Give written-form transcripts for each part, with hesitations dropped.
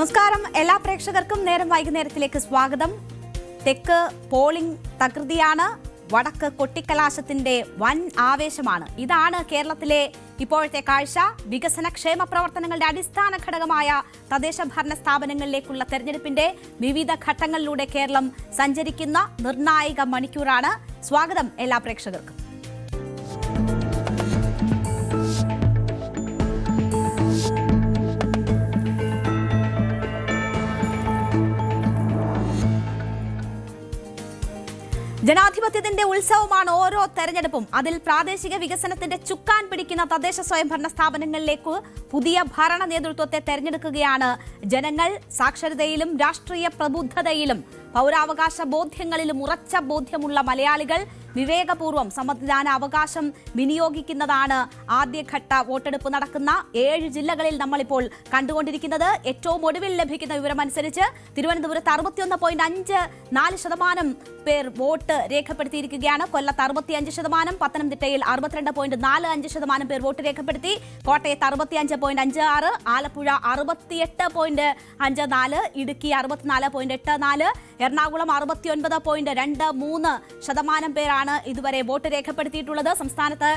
നമസ്കാരം. എല്ലാ പ്രേക്ഷകർക്കും നേരം വൈകുന്നേരത്തിലേക്ക് സ്വാഗതം. തെക്ക് പോളിംഗ് തകൃതിയാണ്, വടക്ക് കൊട്ടിക്കലാശത്തിന്റെ വൻ ആവേശമാണ്. ഇതാണ് കേരളത്തിലെ ഇപ്പോഴത്തെ കാഴ്ച. വികസന ക്ഷേമ പ്രവർത്തനങ്ങളുടെ അടിസ്ഥാന ഘടകമായ തദ്ദേശ ഭരണ സ്ഥാപനങ്ങളിലേക്കുള്ള തെരഞ്ഞെടുപ്പിന്റെ വിവിധ ഘട്ടങ്ങളിലൂടെ കേരളം സഞ്ചരിക്കുന്ന നിർണായക മണിക്കൂറാണ്. സ്വാഗതം എല്ലാ പ്രേക്ഷകർക്കും. ജനാധിപത്യത്തിന്റെ ഉത്സവമാണ് ഓരോ തെരഞ്ഞെടുപ്പും. അതിൽ പ്രാദേശിക വികസനത്തിന്റെ ചുക്കാൻ പിടിക്കുന്ന തദ്ദേശ സ്വയംഭരണ സ്ഥാപനങ്ങളിലേക്ക് പുതിയ ഭരണ നേതൃത്വത്തെ തെരഞ്ഞെടുക്കുകയാണ് ജനങ്ങൾ. സാക്ഷരതയിലും രാഷ്ട്രീയ പ്രബുദ്ധതയിലും പൗരാവകാശ ബോധ്യങ്ങളിലും ഉറച്ച ബോധ്യമുള്ള മലയാളികൾ വിവേകപൂർവ്വം സമ്മതിദാന അവകാശം വിനിയോഗിക്കുന്നതാണ് ആദ്യഘട്ട വോട്ടെടുപ്പ് നടക്കുന്ന 7 ജില്ലകളിൽ നമ്മളിപ്പോൾ കണ്ടുകൊണ്ടിരിക്കുന്നത്. ഏറ്റവും ഒടുവിൽ ലഭിക്കുന്ന വിവരമനുസരിച്ച് തിരുവനന്തപുരത്ത് 61.54% പേർ വോട്ട് രേഖപ്പെടുത്തിയിരിക്കുകയാണ്. കൊല്ലത്ത് 65%, പത്തനംതിട്ടയിൽ 62.45% പേർ വോട്ട് രേഖപ്പെടുത്തി. കോട്ടയത്ത് 65.56%, ആലപ്പുഴ 68.54%, ഇടുക്കി 64.84%, എറണാകുളം 69.23% പേരാണ് ഇതുവരെ വോട്ട് രേഖപ്പെടുത്തിയിട്ടുള്ളത്. സംസ്ഥാനത്ത്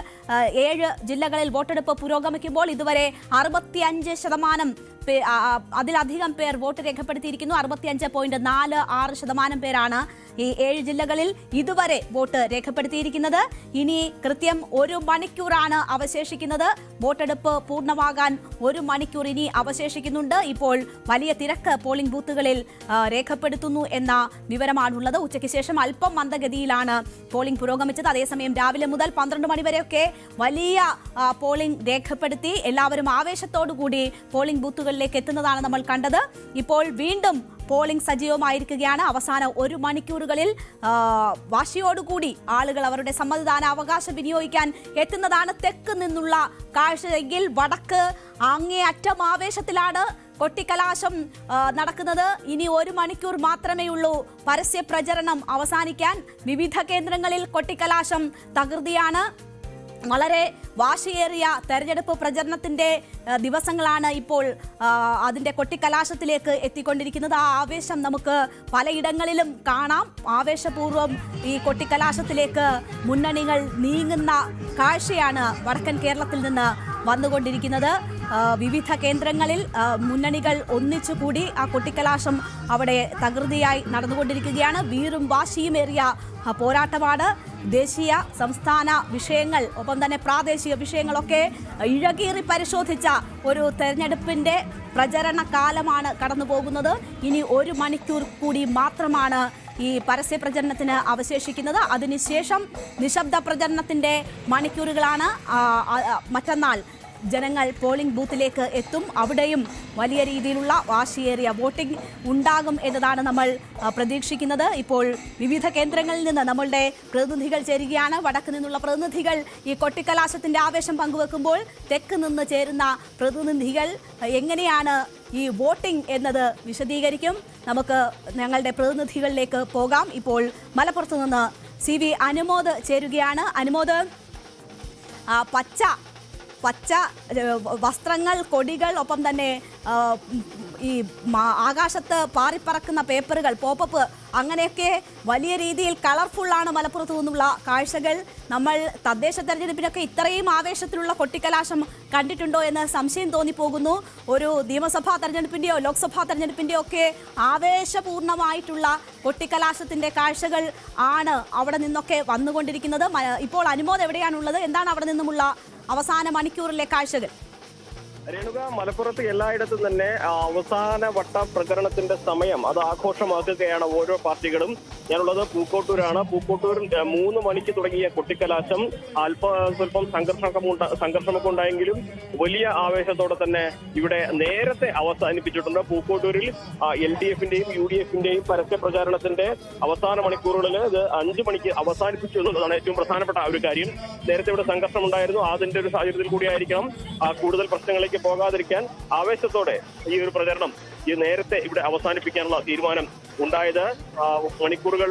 7 ജില്ലകളിൽ വോട്ടെടുപ്പ് പുരോഗമിക്കുമ്പോൾ ഇതുവരെ 65% അതിലധികം പേർ വോട്ട് രേഖപ്പെടുത്തിയിരിക്കുന്നു. 65.46% പേരാണ് ഈ 7 ജില്ലകളിൽ ഇതുവരെ വോട്ട് രേഖപ്പെടുത്തിയിരിക്കുന്നത്. ഇനി കൃത്യം 1 മണിക്കൂറാണ് അവശേഷിക്കുന്നത്. വോട്ടെടുപ്പ് പൂർണ്ണമാകാൻ 1 മണിക്കൂർ ഇനി അവശേഷിക്കുന്നുണ്ട്. ഇപ്പോൾ വലിയ തിരക്ക് പോളിംഗ് ബൂത്തുകളിൽ രേഖപ്പെടുത്തുന്നു എന്ന വിവരമാണുള്ളത്. ഉച്ചയ്ക്ക് ശേഷം അല്പം മന്ദഗതിയിലാണ് പോളിംഗ് പുരോഗമിച്ചത്. അതേസമയം രാവിലെ മുതൽ 12 മണി വരെയൊക്കെ വലിയ പോളിംഗ് രേഖപ്പെടുത്തി എല്ലാവരും ആവേശത്തോടുകൂടി പോളിംഗ് ബൂത്തുകളിലേക്ക് എത്തുന്നതാണ് നമ്മൾ കണ്ടത്. ഇപ്പോൾ വീണ്ടും പോളിംഗ് സജീവമായിരിക്കുകയാണ്. അവസാന 1 മണിക്കൂറുകളിൽ വാശിയോടുകൂടി ആളുകൾ അവരുടെ സമ്മതിദാന അവകാശം വിനിയോഗിക്കാൻ എത്തുന്നതാണ് തെക്ക് നിന്നുള്ള കാഴ്ചയെങ്കിൽ വടക്ക് അങ്ങേയറ്റം ആവേശത്തിലാണ് കൊട്ടിക്കലാശം നടക്കുന്നത്. ഇനി 1 മണിക്കൂർ മാത്രമേ ഉള്ളൂ പരസ്യ പ്രചരണം അവസാനിക്കാൻ. വിവിധ കേന്ദ്രങ്ങളിൽ കൊട്ടിക്കലാശം തകൃതിയാണ്. വളരെ വാശിയേറിയ തെരഞ്ഞെടുപ്പ് പ്രചരണത്തിന്റെ ദിവസങ്ങളാണ് ഇപ്പോൾ അതിന്റെ കൊട്ടിക്കലാശത്തിലേക്ക് എത്തിക്കൊണ്ടിരിക്കുന്നത്. ആ ആവേശം നമുക്ക് പലയിടങ്ങളിലും കാണാം. ആവേശപൂർവ്വം ഈ കൊട്ടിക്കലാശത്തിലേക്ക് മുന്നണികൾ നീങ്ങുന്ന കാഴ്ചയാണ് വടക്കൻ കേരളത്തിൽ നിന്ന് വന്നുകൊണ്ടിരിക്കുന്നത്. വിവിധ കേന്ദ്രങ്ങളിൽ മുന്നണികൾ ഒന്നിച്ചുകൂടി ആ കൊട്ടിക്കലാശം അവിടെ തകൃതിയായി നടന്നുകൊണ്ടിരിക്കുകയാണ്. വീറും വാശിയുമേറിയ പോരാട്ടമാണ്. ദേശീയ സംസ്ഥാന വിഷയങ്ങൾ ഒപ്പം തന്നെ പ്രാദേശിക വിഷയങ്ങളൊക്കെ ഇഴകീറി പരിശോധിച്ച ഒരു തെരഞ്ഞെടുപ്പിന്റെ പ്രചരണ കാലമാണ് കടന്നു പോകുന്നത്. ഇനി 1 മണിക്കൂർ കൂടി മാത്രമാണ് ഈ പരസ്യ പ്രചരണത്തിന് അവശേഷിക്കുന്നത്. അതിനുശേഷം നിശബ്ദ പ്രചരണത്തിന്റെ മണിക്കൂറുകളാണ്. മറ്റന്നാൾ ജനങ്ങൾ പോളിംഗ് ബൂത്തിലേക്ക് എത്തും. അവിടെയും വലിയ രീതിയിലുള്ള വാശിയേറിയ വോട്ടിംഗ് ഉണ്ടാകും എന്നതാണ് നമ്മൾ പ്രതീക്ഷിക്കുന്നത്. ഇപ്പോൾ വിവിധ കേന്ദ്രങ്ങളിൽ നിന്ന് നമ്മളുടെ പ്രതിനിധികൾ ചേരുകയാണ്. വടക്ക് നിന്നുള്ള പ്രതിനിധികൾ ഈ കൊട്ടിക്കലാശത്തിന്റെ ആവേശം പങ്കുവെക്കുമ്പോൾ തെക്ക് നിന്ന് ചേരുന്ന പ്രതിനിധികൾ എങ്ങനെയാണ് ഈ വോട്ടിംഗ് എന്നത് വിശദീകരിക്കും. നമുക്ക് ഞങ്ങളുടെ പ്രതിനിധികളിലേക്ക് പോകാം. ഇപ്പോൾ മലപ്പുറത്ത് നിന്ന് CV അനുമോദ് ചേരുകയാണ്. അനുമോദ്, പച്ച വസ്ത്രങ്ങൾ, കൊടികൾ, ഒപ്പം തന്നെ ഈ ആകാശത്ത് പാറിപ്പറക്കുന്ന പേപ്പറുകൾ, പോപ്പപ്പ്, അങ്ങനെയൊക്കെ വലിയ രീതിയിൽ കളർഫുള്ളാണ് മലപ്പുറത്ത് നിന്നുള്ള കാഴ്ചകൾ. നമ്മൾ തദ്ദേശ തെരഞ്ഞെടുപ്പിനൊക്കെ ഇത്രയും ആവേശത്തിലുള്ള കൊട്ടിക്കലാശം കണ്ടിട്ടുണ്ടോ എന്ന് സംശയം തോന്നിപ്പോകുന്നു. ഒരു നിയമസഭാ തെരഞ്ഞെടുപ്പിൻ്റെയോ ലോക്സഭാ തെരഞ്ഞെടുപ്പിൻ്റെയോ ഒക്കെ ആവേശപൂർണ്ണമായിട്ടുള്ള കൊട്ടിക്കലാശത്തിൻ്റെ കാഴ്ചകൾ ആണ് അവിടെ നിന്നൊക്കെ വന്നുകൊണ്ടിരിക്കുന്നത്. ഇപ്പോൾ അനുമോദ് എവിടെയാണുള്ളത്? എന്താണ് അവിടെ നിന്നുമുള്ള അവസാന മണിക്കൂറിലെ കാഴ്ചകൾ? രേണുക, മലപ്പുറത്ത് എല്ലായിടത്തും തന്നെ അവസാന വട്ട പ്രചരണത്തിന്റെ സമയം അത് ആഘോഷമാക്കുകയാണ് ഓരോ പാർട്ടികളും. ഞാനുള്ളത് പൂക്കോട്ടൂരാണ്. പൂക്കോട്ടൂരിൽ 3 മണിക്ക് തുടങ്ങിയ കൊട്ടിക്കലാശം സ്വല്പം സംഘർഷമൊക്കെ ഉണ്ടായെങ്കിലും വലിയ ആവേശത്തോടെ തന്നെ ഇവിടെ നേരത്തെ അവസാനിപ്പിച്ചിട്ടുണ്ട്. പൂക്കോട്ടൂരിൽ LDF-ന്റെയും UDF-ന്റെയും പരസ്യ പ്രചാരണത്തിന്റെ അവസാന മണിക്കൂറുകളിൽ ഇത് 5 മണിക്ക് അവസാനിപ്പിച്ചു എന്നുള്ളതാണ് ഏറ്റവും പ്രധാനപ്പെട്ട ഒരു കാര്യം. നേരത്തെ ഇവിടെ സംഘർഷം ഉണ്ടായിരുന്നു. അതിന്റെ ഒരു സാഹചര്യത്തിൽ കൂടിയായിരിക്കണം കൂടുതൽ പ്രശ്നങ്ങളിലേക്ക് പോകാതിരിക്കാൻ ആവേശത്തോടെ ഈ ഒരു പ്രചരണം നേരത്തെ ഇവിടെ അവസാനിപ്പിക്കാനുള്ള തീരുമാനം ഉണ്ടായത്. മണിക്കൂറുകൾ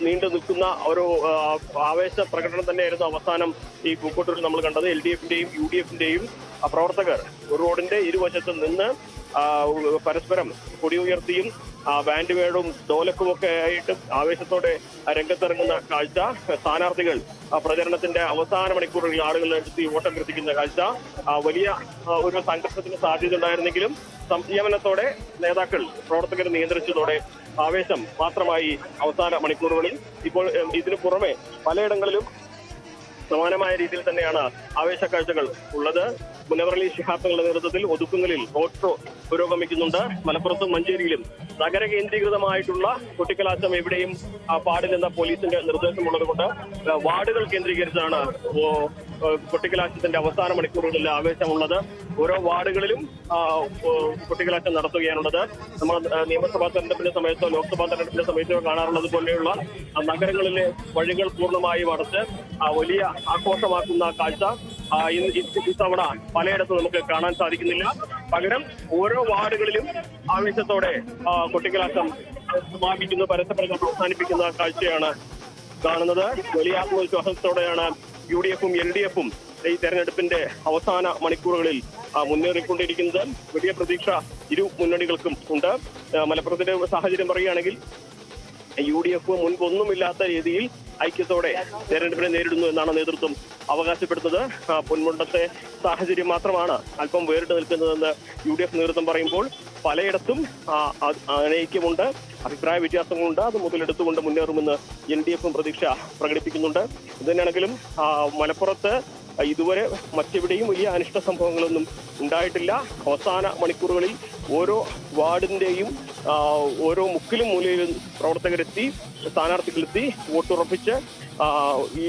നീണ്ടു നിൽക്കുന്ന ഒരു ആവേശ പ്രകടനം തന്നെയായിരുന്നു അവസാനം ഈ പൂക്കോട്ടൂരിൽ നമ്മൾ കണ്ടത്. LDF-ന്റെയും UDF-ന്റെയും പ്രവർത്തകർ റോഡിന്റെ ഇരുവശത്തും നിന്ന് പരസ്പരം കൊടി ഉയർത്തിയും ബാൻഡ് മേടും ഡോലക്കും ഒക്കെ ആയിട്ട് ആവേശത്തോടെ രംഗത്തിറങ്ങുന്ന കാഴ്ച, സ്ഥാനാർത്ഥികൾ പ്രചരണത്തിന്റെ അവസാന മണിക്കൂറുകളിൽ ആളുകളെ എത്തി വോട്ടഭ്യർത്ഥിക്കുന്ന കാഴ്ച, വലിയ ഒരു സംഘർഷത്തിന് സാധ്യത ഉണ്ടായിരുന്നെങ്കിലും സംയമനത്തോടെ നേതാക്കൾ പ്രവർത്തകരെ നിയന്ത്രിച്ചതോടെ ആവേശം മാത്രമായി അവസാന മണിക്കൂറുകളിൽ. ഇപ്പോൾ ഇതിനു പുറമെ പലയിടങ്ങളിലും സമാനമായ രീതിയിൽ തന്നെയാണ് ആവേശ കാഴ്ചകൾ ഉള്ളത്. മുനവറലി ശിഹാബ് തങ്ങളുടെ നേതൃത്വത്തിൽ ഒതുക്കുങ്ങളിൽ റോഡ് ഷോ പുരോഗമിക്കുന്നുണ്ട്. മലപ്പുറത്തും മഞ്ചേരിയിലും നഗര കേന്ദ്രീകൃതമായിട്ടുള്ള കൊട്ടിക്കലാശം എവിടെയും പാടില്ലെന്ന പോലീസിന്റെ നിർദ്ദേശമുള്ളതുകൊണ്ട് വാർഡുകൾ കേന്ദ്രീകരിച്ചാണ് കൊട്ടിക്കലാശത്തിന്റെ അവസാന മണിക്കൂറുകളിൽ ആവേശമുള്ളത്. ഓരോ വാർഡുകളിലും കൊട്ടിക്കലാശം നടത്തുകയാണുള്ളത്. നമ്മൾ നിയമസഭാ തെരഞ്ഞെടുപ്പിന്റെ സമയത്തോ ലോക്സഭാ തെരഞ്ഞെടുപ്പിന്റെ സമയത്തോ കാണാറുള്ളത് പോലെയുള്ള നഗരങ്ങളിലെ വഴികൾ പൂർണ്ണമായും അടച്ച് വലിയ ആഘോഷമാക്കുന്ന കാഴ്ച ഇത്തവണ പലയിടത്തും നമുക്ക് കാണാൻ സാധിക്കുന്നില്ല. പകരം ഓരോ വാർഡുകളിലും ആവേശത്തോടെ കൊട്ടിക്കലാശം സമാപിക്കുന്നു, പരസ്പരം അവസാനിപ്പിക്കുന്ന കാഴ്ചയാണ് കാണുന്നത്. വലിയ ആത്മവിശ്വാസത്തോടെയാണ് UDF-ഉം LDF-ഉം ഈ തെരഞ്ഞെടുപ്പിന്റെ അവസാന മണിക്കൂറുകളിൽ മുന്നേറിക്കൊണ്ടിരിക്കുന്നത്. വലിയ പ്രതീക്ഷ ഇരു മുന്നണികൾക്കും ഉണ്ട്. മലപ്പുറത്തിന്റെ സാഹചര്യം പറയുകയാണെങ്കിൽ UDF മുൻപൊന്നുമില്ലാത്ത രീതിയിൽ ഐക്യത്തോടെ തെരഞ്ഞെടുപ്പിനെ നേരിടുന്നു എന്നാണ് നേതൃത്വം അവകാശപ്പെടുന്നത്. പൊന്മുണ്ടത്തെ സാഹചര്യം മാത്രമാണ് അല്പം വേറിട്ട് നിൽക്കുന്നതെന്ന് UDF നേതൃത്വം പറയുമ്പോൾ പലയിടത്തും അനൈക്യമുണ്ട്, അഭിപ്രായ വ്യത്യാസങ്ങളുണ്ട്. അത് മുതലെടുത്തുകൊണ്ട് മുന്നേറുമെന്ന് LDF-ഉം പ്രതീക്ഷ പ്രകടിപ്പിക്കുന്നുണ്ട്. ഇതുതന്നെയാണെങ്കിലും മലപ്പുറത്ത് ഇതുവരെ മറ്റെവിടെയും വലിയ അനിഷ്ട സംഭവങ്ങളൊന്നും ഉണ്ടായിട്ടില്ല. അവസാന മണിക്കൂറുകളിൽ ഓരോ വാർഡിന്റെയും ഓരോ മുക്കിലും മൂലയിലും പ്രവർത്തകരെത്തി, സ്ഥാനാർത്ഥികളെത്തി വോട്ടുറപ്പിച്ച് ഈ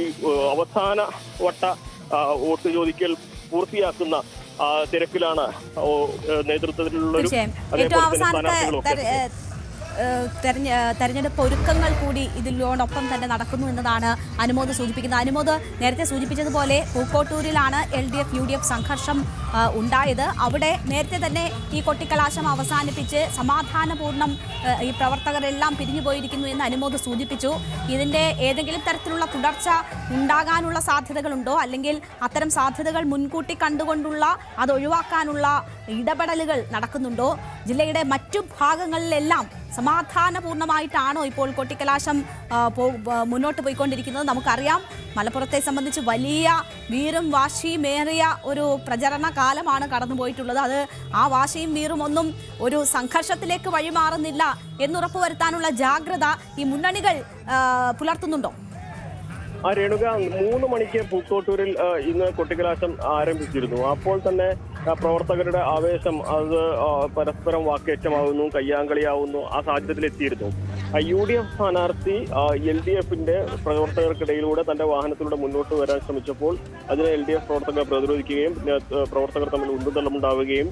അവസാന വട്ട വോട്ട് ചോദിക്കൽ പൂർത്തിയാക്കുന്ന തിരക്കിലാണ് നേതൃത്വത്തിലുള്ളൊരു തെരഞ്ഞെടുപ്പ് ഒരുക്കങ്ങൾ കൂടി ഇതിനോടൊപ്പം തന്നെ നടക്കുന്നു എന്നതാണ് അനുമോദ് സൂചിപ്പിക്കുന്നത്. അനുമോദ് നേരത്തെ സൂചിപ്പിച്ചതുപോലെ പൂക്കോട്ടൂരിലാണ് LDF UDF സംഘർഷം ഉണ്ടായത്. അവിടെ നേരത്തെ തന്നെ ഈ കൊട്ടിക്കലാശം അവസാനിപ്പിച്ച് സമാധാനപൂർണ്ണം ഈ പ്രവർത്തകരെല്ലാം പിരിഞ്ഞു പോയിരിക്കുന്നു എന്ന് അനുമോദ് സൂചിപ്പിച്ചു. ഇതിന്റെ ഏതെങ്കിലും തരത്തിലുള്ള തുടർച്ച ഉണ്ടാകാനുള്ള സാധ്യതകളുണ്ടോ, അല്ലെങ്കിൽ അത്തരം സാധ്യതകൾ മുൻകൂട്ടി കണ്ടുകൊണ്ടുള്ള അത് ഒഴിവാക്കാനുള്ള ഇടപെടലുകൾ നടക്കുന്നുണ്ടോ? ജില്ലയുടെ മറ്റു ഭാഗങ്ങളിലെല്ലാം സമാധാനപൂർണ്ണമായിട്ടാണോ ഇപ്പോൾ കൊട്ടിക്കലാശം മുന്നോട്ട് പോയിക്കൊണ്ടിരിക്കുന്നത്? നമുക്കറിയാം മലപ്പുറത്തെ സംബന്ധിച്ച് വലിയ വീറും വാശിയുമേറിയ ഒരു പ്രചരണ കാലമാണ് കടന്നുപോയിട്ടുള്ളത്. അത് ആ വാശിയും വീറും ഒന്നും ഒരു സംഘർഷത്തിലേക്ക് വഴിമാറുന്നില്ല എന്നുറപ്പുവരുത്താനുള്ള ജാഗ്രത ഈ മുന്നണികൾ പുലർത്തുന്നുണ്ടോ? രേണുക, 3 മണിക്ക് പൂക്കോട്ടൂരിൽ ഇന്ന് കൊട്ടിക്കലാശം ആരംഭിച്ചിരുന്നു. അപ്പോൾ തന്നെ പ്രവർത്തകരുടെ ആവേശം അത് പരസ്പരം വാക്കേറ്റമാവുന്നു, കയ്യാങ്കളിയാവുന്നു, ആ സാഹചര്യത്തിലെത്തിയിരുന്നു. UDF സ്ഥാനാർത്ഥി LDF-ന്റെ പ്രവർത്തകർക്കിടയിലൂടെ തന്റെ വാഹനത്തിലൂടെ മുന്നോട്ട് വരാൻ ശ്രമിച്ചപ്പോൾ അതിനെ LDF പ്രവർത്തകർ പ്രതിരോധിക്കുകയും പ്രവർത്തകർ തമ്മിൽ ഉന്തുതള്ളുണ്ടാവുകയും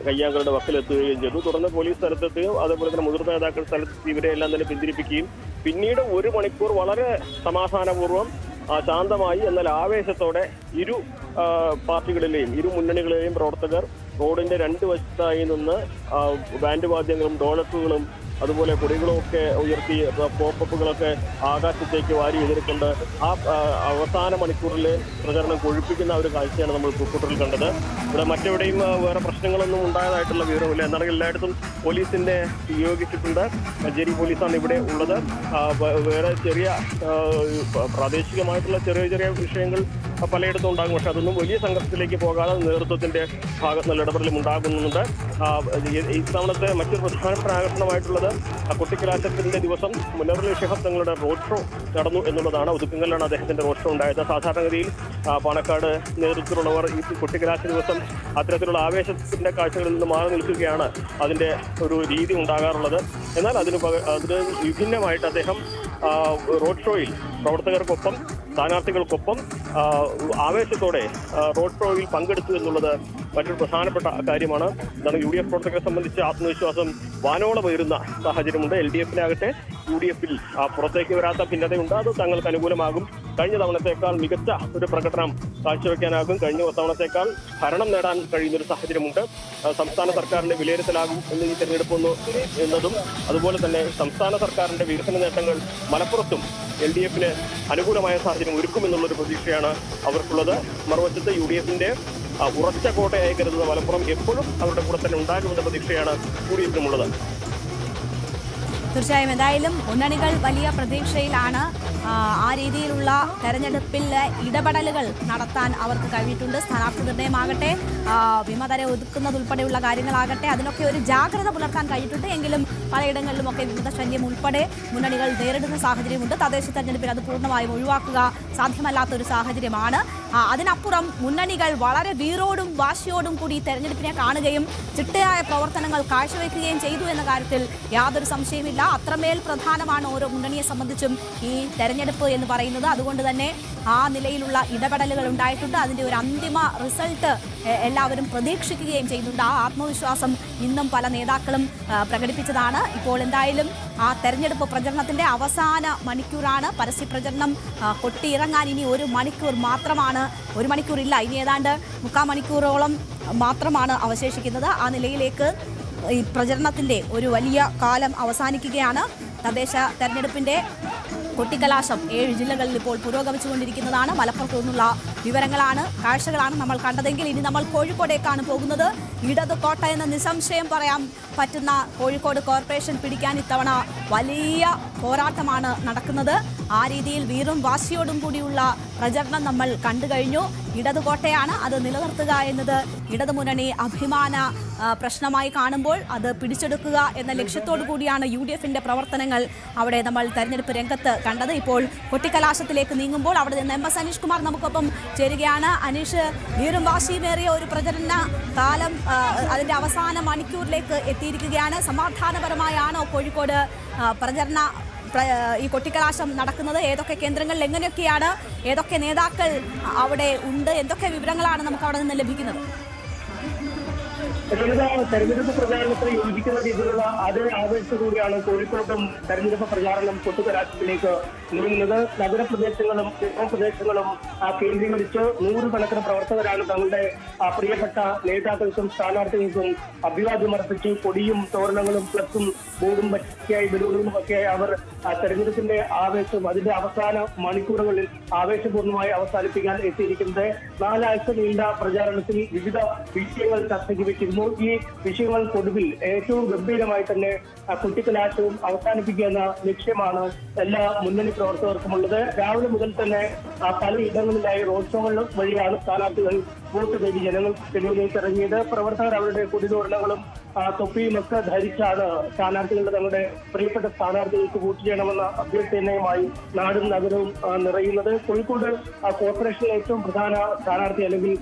കയ്യാങ്കളുടെ വക്കിലെത്തുകയും ചെയ്തു. തുടർന്ന് പോലീസ് സ്ഥലത്തെത്തുകയും അതേപോലെ തന്നെ മുതിർന്ന നേതാക്കൾ സ്ഥലത്തെത്തി ഇവരെയെല്ലാം തന്നെ പിന്തിരിപ്പിക്കുകയും പിന്നീട് 1 മണിക്കൂർ വളരെ സമാധാനപൂർവ്വം ശാന്തമായി എന്നാൽ ആവേശത്തോടെ ഇരു പാർട്ടികളിലെയും ഇരു മുന്നണികളിലെയും പ്രവർത്തകർ റോഡിന്റെ 2 വശത്തായി നിന്ന് ബാൻഡ് വാദ്യങ്ങളും ഡോളക്കുകളും അതുപോലെ കൊടികളും ഒക്കെ ഉയർത്തി പോപ്പുകളൊക്കെ ആകാശത്തേക്ക് വാരി എതിർക്കൊണ്ട് അവസാന മണിക്കൂറിലെ പ്രചരണം കൊഴുപ്പിക്കുന്ന ഒരു കാഴ്ചയാണ് നമ്മൾ പൂക്കോട്ടൂരിൽ കണ്ടത്. ഇവിടെ മറ്റെവിടെയും വേറെ പ്രശ്നങ്ങളൊന്നും ഉണ്ടായതായിട്ടുള്ള വിവരമില്ല. എന്നാലും എല്ലായിടത്തും പോലീസിന്റെ നിയോഗിച്ചിട്ടുണ്ട്. മഞ്ചേരി പോലീസാണ് ഇവിടെ ഉള്ളത്. വേറെ ചെറിയ പ്രാദേശികമായിട്ടുള്ള ചെറിയ വിഷയങ്ങൾ പലയിടത്തും ഉണ്ടാകും. പക്ഷെ അതൊന്നും വലിയ സംഘർഷത്തിലേക്ക് പോകാതെ നേതൃത്വത്തിന്റെ ഭാഗത്ത് നല്ല ഇടപെടലും ഉണ്ടാകുന്നുണ്ട്. ഇത്തവണത്തെ മറ്റൊരു പ്രധാനപ്പെട്ട ആകർഷണമായിട്ടുള്ളത് കൊട്ടിക്കലാശത്തിന്റെ ദിവസം മുനവറലി ശിഹാബ് തങ്ങളുടെ റോഡ് ഷോ നടന്നു എന്നുള്ളതാണ്. ഒതുക്കങ്ങളിലാണ് അദ്ദേഹത്തിന്റെ റോഡ് ഷോ ഉണ്ടായത്. സാധാരണഗതിയിൽ പാണക്കാട് നേതൃത്വത്തിലുള്ളവർ ഈ കൊട്ടിക്കലാശ ദിവസം അത്തരത്തിലുള്ള ആവേശത്തിന്റെ കാഴ്ചകളിൽ നിന്ന് മാറി നിൽക്കുകയാണ് അതിന്റെ ഒരു രീതി ഉണ്ടാകാറുള്ളത്. എന്നാൽ അതിന് വിഭിന്നമായിട്ട് അദ്ദേഹം റോഡ് ഷോയിൽ പ്രവർത്തകർക്കൊപ്പം സ്ഥാനാർത്ഥികൾക്കൊപ്പം ആവേശത്തോടെ റോഡ് ഷോയിൽ പങ്കെടുത്തു എന്നുള്ളത് മറ്റൊരു പ്രധാനപ്പെട്ട കാര്യമാണ്. എന്താണ് UDF പ്രവർത്തകരെ സംബന്ധിച്ച് ആത്മവിശ്വാസം വാനോളം ഉയരുന്ന സാഹചര്യമുണ്ട്. LDF-നാകട്ടെ UDF-ൽ പുറത്തേക്ക് വരാത്ത ഭിന്നതയുണ്ട്. അത് തങ്ങൾക്ക് അനുകൂലമാകും. കഴിഞ്ഞ തവണത്തേക്കാൾ മികച്ച ഒരു പ്രകടനം കാഴ്ചവെക്കാനാകും. കഴിഞ്ഞ തവണത്തേക്കാൾ ഭരണം നേടാൻ കഴിയുന്നൊരു സാഹചര്യമുണ്ട്. സംസ്ഥാന സർക്കാരിന്റെ വിലയിരുത്തലാകും എന്ന് ഈ തെരഞ്ഞെടുപ്പ് എന്നതും അതുപോലെ തന്നെ സംസ്ഥാന സർക്കാരിന്റെ വികസന നേട്ടങ്ങൾ മലപ്പുറത്തും LDF-ന് അനുകൂലമായ സാഹചര്യം ഒരുക്കുമെന്നുള്ളൊരു പ്രതീക്ഷയാണ് അവർക്കുള്ളത്. മറുവശത്ത് UDF-ന്റെ ഉറച്ച കോട്ടയായി കരുതുന്ന മലപ്പുറം എപ്പോഴും അവരുടെ കൂടെ തന്നെ ഉണ്ടാകുമെന്ന പ്രതീക്ഷയാണ് UDF-നുമുള്ളത്. തീർച്ചയായും എന്തായാലും മുന്നണികൾ വലിയ പ്രതീക്ഷയിലാണ്. ആ രീതിയിലുള്ള തെരഞ്ഞെടുപ്പിൽ ഇടപെടലുകൾ നടത്താൻ അവർക്ക് കഴിഞ്ഞിട്ടുണ്ട്. സ്ഥാനാർത്ഥി നിർണയമാകട്ടെ, വിമതരെ ഒതുക്കുന്നതുൾപ്പെടെയുള്ള കാര്യങ്ങളാകട്ടെ, അതിനൊക്കെ ഒരു ജാഗ്രത പുലർത്താൻ കഴിഞ്ഞിട്ടുണ്ട്. എങ്കിലും പലയിടങ്ങളിലുമൊക്കെ വിമത ശല്യം ഉൾപ്പെടെ മുന്നണികൾ നേരിടുന്ന സാഹചര്യമുണ്ട്. തദ്ദേശ തെരഞ്ഞെടുപ്പിൽ അത് പൂർണ്ണമായും ഒഴിവാക്കുക സാധ്യമല്ലാത്തൊരു സാഹചര്യമാണ്. അതിനപ്പുറം മുന്നണികൾ വളരെ വീറോടും വാശിയോടും കൂടി തെരഞ്ഞെടുപ്പിനെ കാണുകയും ചിട്ടയായ പ്രവർത്തനങ്ങൾ കാഴ്ചവെക്കുകയും ചെയ്തു എന്ന കാര്യത്തിൽ യാതൊരു സംശയമില്ല. അത്രമേൽ പ്രധാനമാണ് ഓരോ മുന്നണിയെ സംബന്ധിച്ചും ഈ തെരഞ്ഞെടുപ്പ് എന്ന് പറയുന്നത്. അതുകൊണ്ട് തന്നെ ആ നിലയിലുള്ള ഇടപെടലുകൾ ഉണ്ടായിട്ടുണ്ട്. അതിൻ്റെ ഒരു അന്തിമ റിസൾട്ട് എല്ലാവരും പ്രതീക്ഷിക്കുകയും ചെയ്യുന്നുണ്ട്. ആ ആത്മവിശ്വാസം ഇന്നും പല നേതാക്കളും പ്രകടിപ്പിച്ചതാണ്. ഇപ്പോൾ എന്തായാലും ആ തെരഞ്ഞെടുപ്പ് പ്രചരണത്തിൻ്റെ അവസാന മണിക്കൂറാണ്. പരസ്യ പ്രചരണം കൊട്ടിയിറങ്ങാൻ ഇനി 1 മണിക്കൂർ മാത്രമാണ്. 1 മണിക്കൂറില്ല, ഇനി ഏതാണ്ട് 3/4 മണിക്കൂറോളം മാത്രമാണ് അവശേഷിക്കുന്നത്. ആ നിലയിലേക്ക് ഈ പ്രചരണത്തിൻ്റെ ഒരു വലിയ കാലം അവസാനിക്കുകയാണ്. തദ്ദേശ തെരഞ്ഞെടുപ്പിൻ്റെ കൊട്ടിക്കലാശം 7 ജില്ലകളിൽ ഇപ്പോൾ പുരോഗമിച്ചുകൊണ്ടിരിക്കുന്നതാണ്. മലപ്പുറത്തു നിന്നുള്ള വിവരങ്ങളാണ്, കാഴ്ചകളാണ് നമ്മൾ കണ്ടതെങ്കിൽ ഇനി നമ്മൾ കോഴിക്കോടേക്കാണ് പോകുന്നത്. ഇടത് കോട്ട എന്ന് നിസ്സംശയം പറയാൻ പറ്റുന്ന കോഴിക്കോട് കോർപ്പറേഷൻ പിടിക്കാൻ ഇത്തവണ വലിയ പോരാട്ടമാണ് നടക്കുന്നത്. ആ രീതിയിൽ വീറും വാശിയോടും കൂടിയുള്ള പ്രചരണം നമ്മൾ കണ്ടു കഴിഞ്ഞു. ഇടത് കോട്ടയാണ്, അത് നിലനിർത്തുക എന്നത് ഇടതുമുന്നണി അഭിമാന പ്രശ്നമായി കാണുമ്പോൾ അത് പിടിച്ചെടുക്കുക എന്ന ലക്ഷ്യത്തോടു കൂടിയാണ് UDF-ന്റെ പ്രവർത്തനങ്ങൾ അവിടെ നമ്മൾ തെരഞ്ഞെടുപ്പ് രംഗത്ത് കണ്ടത്. ഇപ്പോൾ കൊട്ടിക്കലാശത്തിലേക്ക് നീങ്ങുമ്പോൾ അവിടെ നിന്ന് MS അനീഷ് കുമാർ നമുക്കൊപ്പം ചേരുകയാണ്. അനീഷ്, വീറും വാശിയുമേറിയ ഒരു പ്രചരണ കാലം അതിൻ്റെ അവസാന മണിക്കൂറിലേക്ക് എത്തിയിരിക്കുകയാണ്. സമാധാനപരമായാണോ കോഴിക്കോട് ഈ കൊട്ടിക്കലാശം നടക്കുന്നത്? ഏതൊക്കെ കേന്ദ്രങ്ങളിൽ എങ്ങനെയൊക്കെയാണ്, ഏതൊക്കെ നേതാക്കൾ അവിടെ ഉണ്ട്, എന്തൊക്കെ വിവരങ്ങളാണ് നമുക്ക് അവിടെ നിന്ന് ലഭിക്കുന്നത്? തെരഞ്ഞെടുപ്പ് പ്രചാരണത്തിന് യോജിക്കുന്ന രീതിയിലുള്ള അതേ ആവേശത്തോടെയാണ് കോഴിക്കോട്ടും തെരഞ്ഞെടുപ്പ് പ്രചാരണം കൊട്ടുകലാശത്തിലേക്ക് നീങ്ങുന്നത്. നഗരപ്രദേശങ്ങളും ഗ്രാമപ്രദേശങ്ങളും കേന്ദ്രീകരിച്ച് 100 കണക്കിന് പ്രവർത്തകരാണ് തങ്ങളുടെ പ്രിയപ്പെട്ട നേതാക്കൾക്കും സ്ഥാനാർത്ഥികൾക്കും അഭിവാദ്യം അർപ്പിച്ച് കൊടിയും തോരണങ്ങളും ഫ്ലക്സും ബോർഡും പറ്റിയായി ബലൂണും ഒക്കെയായി അവർ തെരഞ്ഞെടുപ്പിന്റെ ആവേശം അതിന്റെ അവസാന മണിക്കൂറുകളിൽ ആവേശപൂർണ്ണമായി അവസാനിപ്പിക്കാൻ എത്തിയിരിക്കുന്നത്. 4 ആഴ്ച നീണ്ട പ്രചാരണത്തിൽ വിവിധ വിഷയങ്ങൾ ചർച്ചയ്ക്ക് വെച്ചിരുന്നു. ഈ വിഷയങ്ങൾക്കൊടുവിൽ ഏറ്റവും ഗംഭീരമായി തന്നെ കൊട്ടിക്കലാശവും അവസാനിപ്പിക്കുക എന്ന ലക്ഷ്യമാണ് എല്ലാ മുന്നണി പ്രവർത്തകർക്കുമുള്ളത്. രാവിലെ മുതൽ തന്നെ പലയിടങ്ങളിലായി റോഡ് ഷോകൾ വഴിയാണ് സ്ഥാനാർത്ഥികൾ വോട്ട് തേടി ജനങ്ങൾ തെരുവിലേക്ക് ഇറങ്ങിയത്. പ്രവർത്തകർ അവരുടെ കൊടിതോരണങ്ങളും തൊപ്പിയും ഒക്കെ ധരിച്ചാണ് സ്ഥാനാർത്ഥികളുടെ തങ്ങളുടെ പ്രിയപ്പെട്ട സ്ഥാനാർത്ഥികൾക്ക് വോട്ട് ചെയ്യണമെന്ന അഭ്യർത്ഥനയുമായി നാടും നഗരവും നിറയുന്നത്. കോഴിക്കോട് കോർപ്പറേഷനിലെ ഏറ്റവും പ്രധാന സ്ഥാനാർത്ഥി അല്ലെങ്കിൽ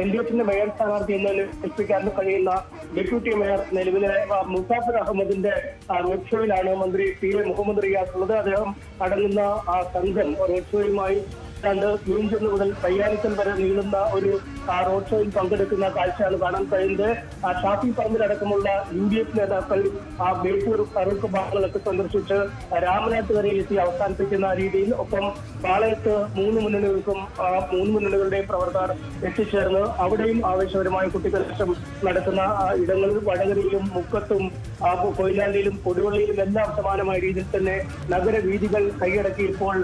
LDF-ന്റെ മേയർ സ്ഥാനാർത്ഥി എന്ന് ഏൽപ്പിക്കാൻ കഴിയുന്ന ഡെപ്യൂട്ടി മേയർ നിലവിലെ മുസാഫർ അഹമ്മദിന്റെ റോഡ് ഷോയിലാണ് മന്ത്രി PA മുഹമ്മദ് റിയാസ് ഉള്ളത്. അദ്ദേഹം അടങ്ങുന്ന സംഘം റോഡ് ഷോയുമായി ന്യൂഞ്ചെന്ന് മുതൽ പയ്യാനിക്കൽ വരെ നീളുന്ന ഒരു റോഡ് ഷോയിൽ പങ്കെടുക്കുന്ന കാഴ്ചയാണ് കാണാൻ കഴിയുന്നത്. ഷാഫി പറമ്പിലടക്കമുള്ള UDF നേതാക്കൾ ബേപ്പൂർ ഫറൂഖ് ഭാഗങ്ങളൊക്കെ സന്ദർശിച്ച് രാമനാട്ടുകരയിൽ എത്തി അവസാനിപ്പിക്കുന്ന രീതിയിൽ, ഒപ്പം പാളയത്ത് 3 മുന്നണികൾക്കും 3 മുന്നണികളുടെയും പ്രവർത്തകർ എത്തിച്ചേർന്ന് അവിടെയും ആവേശപരമായ കുട്ടിക്കലാശം നടക്കുന്ന ഇടങ്ങളിൽ വടകരയിലും മുക്കത്തും കൊയിലാണ്ടിയിലും കൊടുവള്ളിയിലും എല്ലാം സമാനമായ രീതിയിൽ തന്നെ നഗരവീഥികൾ കൈയടക്കിയപ്പോൾ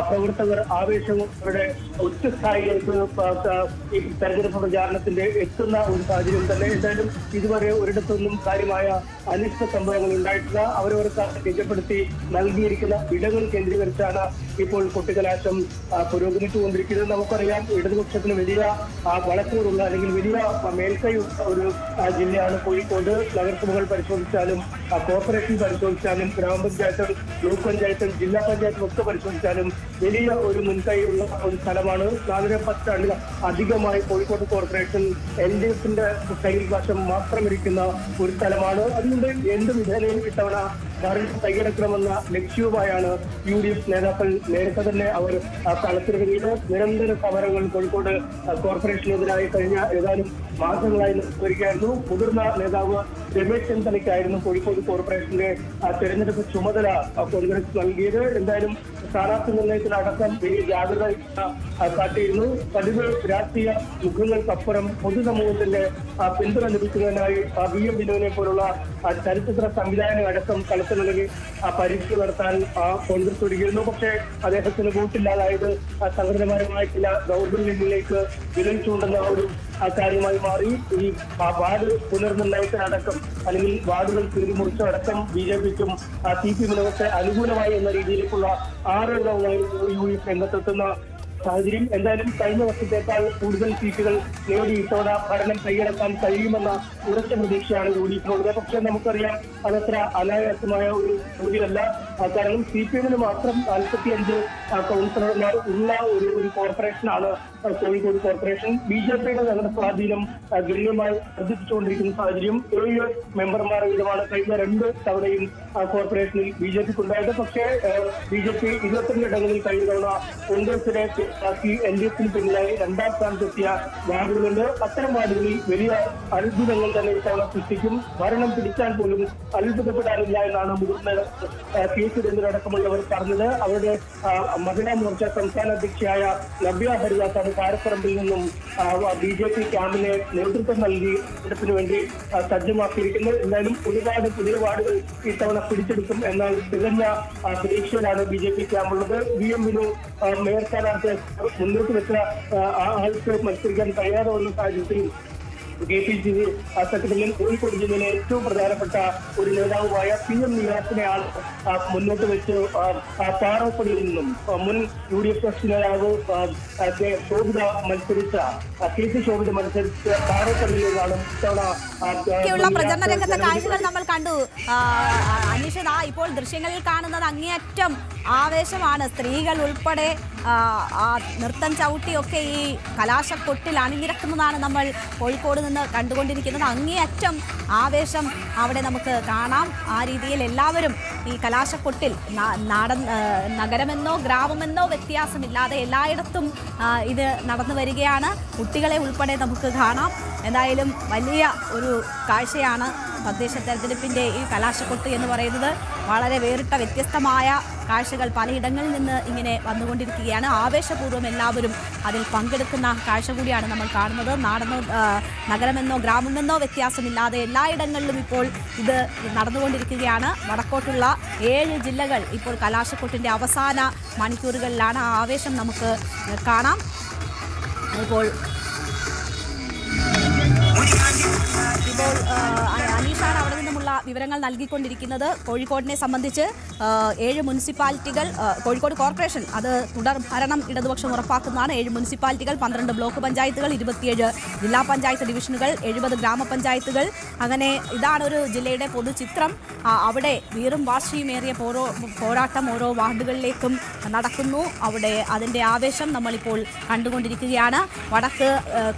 പ്രവർത്തകർ ആവേശവും അവരുടെ ഉച്ചസ്ഥായിലേക്ക് ഈ തെരഞ്ഞെടുപ്പ് പ്രചാരണത്തിന്റെ എത്തുന്ന ഒരു സാഹചര്യം തന്നെ. എന്തായാലും ഇതുവരെ ഒരിടത്തൊന്നും കാര്യമായ അനിഷ്ട സംഭവങ്ങൾ ഉണ്ടായിട്ടില്ല. അവരവർക്ക് രേഖപ്പെടുത്തി നൽകിയിരിക്കുന്ന ഇടങ്ങൾ കേന്ദ്രീകരിച്ചാണ് ഇപ്പോൾ കൊട്ടിക്കലാശം പുരോഗമിച്ചുകൊണ്ടിരിക്കുന്നത്. നമുക്കറിയാം, ഇടതുപക്ഷത്തിന് വലിയ വളക്കൂറുള്ള അല്ലെങ്കിൽ വലിയ മേൽക്കൈയുള്ള ഒരു ജില്ലയാണ് കോഴിക്കോട്. നഗരസഭകൾ പരിശോധിച്ചാലും കോർപ്പറേഷൻ പരിശോധിച്ചാലും ഗ്രാമപഞ്ചായത്തും ബ്ലോക്ക് പഞ്ചായത്തും ജില്ലാ പഞ്ചായത്തും ഒക്കെ പരിശോധിച്ചാലും വലിയ ഒരു മുൻകൈയുള്ള ഒരു സ്ഥലമാണ്. 4 പതിറ്റാണ്ടിൽ അധികമായി കോഴിക്കോട് കോർപ്പറേഷൻ LDF-ന്റെ കൈവശം മാത്രമിരിക്കുന്ന ഒരു സ്ഥലമാണ്. അതുകൊണ്ട് എന്ത് വിധേനയും ഇത്തവണ ഭരണം കൈയടക്കണമെന്ന ലക്ഷ്യവുമായാണ് UDF നേതാക്കൾ നേരത്തെ തന്നെ അവർ കളത്തിലിറങ്ങിയത്. നിരന്തര സമരങ്ങൾ കോഴിക്കോട് കോർപ്പറേഷനെതിരായി കഴിഞ്ഞ ഏതാനും മാസങ്ങളായി വരികയായിരുന്നു. മുതിർന്ന നേതാവ് രമേശ് ചെന്നിത്തലയ്ക്കായിരുന്നു കോഴിക്കോട് കോർപ്പറേഷന്റെ തെരഞ്ഞെടുപ്പ് ചുമതല കോൺഗ്രസ് നൽകിയത്. എന്തായാലും സ്ഥാനാർത്ഥി നിർണയത്തിലടക്കം വലിയ ജാഗ്രത കാട്ടിയിരുന്നു. പതിവ് രാഷ്ട്രീയ മുഖങ്ങൾക്കപ്പുറം പൊതുസമൂഹത്തിന്റെ പിന്തുണ ലഭിക്കുന്നതിനായി VM വിനോദിനെ പോലുള്ള ചലച്ചിത്ര സംവിധായകൻ അടക്കം കളത്തിലിറങ്ങി പരീക്ഷ നടത്താൻ കോൺഗ്രസ് ഒരുങ്ങിയിരുന്നു. പക്ഷേ അദ്ദേഹത്തിന് വോട്ടില്ലാതായത് സംഘടനാപരമായ ചില ദൗർബല്യങ്ങളിലേക്ക് വിരൽ ചൂണ്ടുന്ന ഒരു കാര്യമായി മാറി. ഈ വാർഡ് പുനർനിർണയത്തിനടക്കം അല്ലെങ്കിൽ വാർഡുകൾ കീറിമുറിച്ചടക്കം BJPക്കും CPM-നുമൊക്കെ അനുകൂലമായി എന്ന രീതിയിലേക്കുള്ള 6 അംഗങ്ങളായി UDF രംഗത്തെത്തുന്ന സാഹചര്യം. എന്തായാലും കഴിഞ്ഞ വർഷത്തേക്കാൾ കൂടുതൽ സീറ്റുകൾ നേടി ഇത്തവണ ഭരണം കൈയടക്കാൻ കഴിയുമെന്ന ഉറച്ച പ്രതീക്ഷയാണ് UDF-നുള്ളത്. പക്ഷേ നമുക്കറിയാം അതത്ര അനായാസമായ ഒരു ജോലിയല്ല. കാരണം CPM-ന് മാത്രം 45 കൗൺസിലർമാർ ഉള്ള ഒരു കോർപ്പറേഷനാണ് കോഴിക്കോട് കോർപ്പറേഷൻ. BJPയുടെ നഗര സ്വാധീനം ഗണ്യമായി വർദ്ധിപ്പിച്ചുകൊണ്ടിരിക്കുന്ന സാഹചര്യം. 7 മെമ്പർമാർ വീതമാണ് കഴിഞ്ഞ 2 തവണയും കോർപ്പറേഷനിൽ BJPക്ക് ഉണ്ടായത്. പക്ഷേ BJP 22 ഇടങ്ങളിൽ കഴിഞ്ഞ തവണ കോൺഗ്രസിനെ LDF-ന് പിന്നിലായി 2ാം സ്ഥാനത്തെത്തിയ വാർഡുകളുണ്ട്. അത്തരം വാർഡുകളിൽ വലിയ അത്ഭുതങ്ങൾ തന്നെ ഇത്തവണ സൃഷ്ടിക്കും. ഭരണം പിടിച്ചാൽ പോലും അത്ഭുതപ്പെടാനില്ല എന്നാണ് മുതിർന്ന KC സുരേന്ദ്രനടക്കമുള്ളവർ പറഞ്ഞത്. അവരുടെ മഹിളാ മോർച്ച സംസ്ഥാന അധ്യക്ഷയായ നവ്യ ഹരിദാസാണ് കാരപ്പറമ്പിൽ നിന്നും BJP ക്യാമ്പിന് നേതൃത്വം നൽകി തെരഞ്ഞെടുപ്പിന് വേണ്ടി സജ്ജമാക്കിയിരിക്കുന്നത്. എന്തായാലും ഒരുപാട് പുതിയ വാർഡുകൾ ഇത്തവണ പിടിച്ചെടുക്കും എന്നാൽ തികഞ്ഞ പ്രതീക്ഷയിലാണ് BJP ക്യാമ്പുള്ളത്. VM വിനു മേയർ സ്ഥാനാർത്ഥി മുന്നോട്ട് വെച്ച ആൾക്ക് മത്സരിക്കാൻ കഴിയാതെ വന്ന സാഹചര്യത്തിൽ KPCC സെക്രട്ടറിയും കോഴിക്കോട് ജില്ലയിലെ ഏറ്റവും പ്രധാനപ്പെട്ട ഒരു നേതാവുമായ PM നിവാസിനെയാണ് മുന്നോട്ട് വെച്ച് പാറോപ്പടിയിൽ നിന്നും മുൻ UDF നേതാവ് ശോഭിത മത്സരിച്ച KC ശോഭിത മത്സരിച്ച പാറോപ്പടിയിൽ നിന്നാണ് ഇത്തവണ പ്രചരണ രംഗത്തെ കാഴ്ചകൾ നമ്മൾ കണ്ടു. അനീഷ, ഇപ്പോൾ ദൃശ്യങ്ങളിൽ കാണുന്നത് അങ്ങേയറ്റം ആവേശമാണ്. സ്ത്രീകൾ ഉൾപ്പെടെ നൃത്തം ചവിട്ടിയൊക്കെ ഈ കലാശക്കൊട്ടിൽ അണിനിരക്കുന്നതാണ് നമ്മൾ കോഴിക്കോട് നിന്ന് കണ്ടുകൊണ്ടിരിക്കുന്നത്. അങ്ങേയറ്റം ആവേശം അവിടെ നമുക്ക് കാണാം. ആ രീതിയിൽ എല്ലാവരും ഈ കലാശക്കൊട്ടിൽ നഗരമെന്നോ ഗ്രാമമെന്നോ വ്യത്യാസമില്ലാതെ എല്ലായിടത്തും ഇത് നടന്നു വരികയാണ്. കുട്ടികളെ ഉൾപ്പെടെ നമുക്ക് കാണാം. എന്തായാലും വലിയ ഒരു കാഴ്ചയാണ് തദ്ദേശ തെരഞ്ഞെടുപ്പിൻ്റെ ഈ കലാശക്കൊട്ട് എന്ന് പറയുന്നത്. വളരെ വേറിട്ട വ്യത്യസ്തമായ കാഴ്ചകൾ പലയിടങ്ങളിൽ നിന്ന് ഇങ്ങനെ വന്നുകൊണ്ടിരിക്കുകയാണ്. ആവേശപൂർവ്വം എല്ലാവരും അതിൽ പങ്കെടുക്കുന്ന കാഴ്ച കൂടിയാണ് നമ്മൾ കാണുന്നത്. നഗരമെന്നോ ഗ്രാമമെന്നോ വ്യത്യാസമില്ലാതെ എല്ലായിടങ്ങളിലും ഇപ്പോൾ ഇത് നടന്നുകൊണ്ടിരിക്കുകയാണ്. വടക്കോട്ടുള്ള 7 ജില്ലകൾ ഇപ്പോൾ കലാശക്കൊട്ടിൻ്റെ അവസാന മണിക്കൂറുകളിലാണ്. ആ ആവേശം നമുക്ക് കാണാം. ഇപ്പോൾ അനീഷാണ് അവിടെ നിന്നുമുള്ള വിവരങ്ങൾ നൽകിക്കൊണ്ടിരിക്കുന്നത്. കോഴിക്കോടിനെ സംബന്ധിച്ച് 7 മുനിസിപ്പാലിറ്റികൾ, കോഴിക്കോട് കോർപ്പറേഷൻ അത് തുടർ ഭരണം ഇടതുപക്ഷം ഉറപ്പാക്കുന്നതാണ്. 7 മുനിസിപ്പാലിറ്റികൾ, 12 ബ്ലോക്ക് പഞ്ചായത്തുകൾ, 27 ജില്ലാ പഞ്ചായത്ത് ഡിവിഷനുകൾ, 70 ഗ്രാമപഞ്ചായത്തുകൾ. അങ്ങനെ ഇതാണ് ഒരു ജില്ലയുടെ പൊതുചിത്രം. അവിടെ വീറും വാശിയുമേറിയ പോരാട്ടം ഓരോ വാർഡുകളിലേക്കും നടക്കുന്നു. അവിടെ അതിൻ്റെ ആവേശം നമ്മളിപ്പോൾ കണ്ടുകൊണ്ടിരിക്കുകയാണ്. വടക്ക്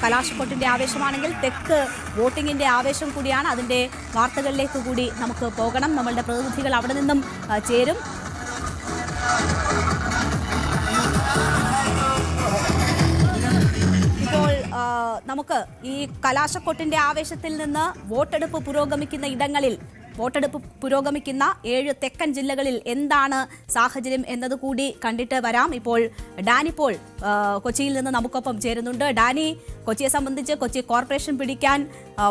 കലാശക്കൊട്ടിൻ്റെ ആവേശമാണെങ്കിൽ തെക്ക് വോട്ടിങ്ങിൻ്റെ ആവേശം കൂടിയാണ്. അതിൻ്റെ വാർത്തകളിലേക്ക് കൂടി നമുക്ക് പോകണം. നമ്മളുടെ പ്രതിനിധികൾ അവിടെ നിന്നും ചേരും. ഇപ്പോൾ നമുക്ക് ഈ കലാശക്കൊട്ടിൻ്റെ ആവേശത്തിൽ നിന്ന് വോട്ടെടുപ്പ് പുരോഗമിക്കുന്ന 7 തെക്കൻ ജില്ലകളിൽ എന്താണ് സാഹചര്യം എന്നതുകൂടി കണ്ടിട്ട് വരാം. ഇപ്പോൾ ഡാനി പോൾ കൊച്ചിയിൽ നിന്ന് നമുക്കൊപ്പം ചേരുന്നുണ്ട്. ഡാനി, കൊച്ചിയെ സംബന്ധിച്ച് കൊച്ചി കോർപ്പറേഷൻ പിടിക്കാൻ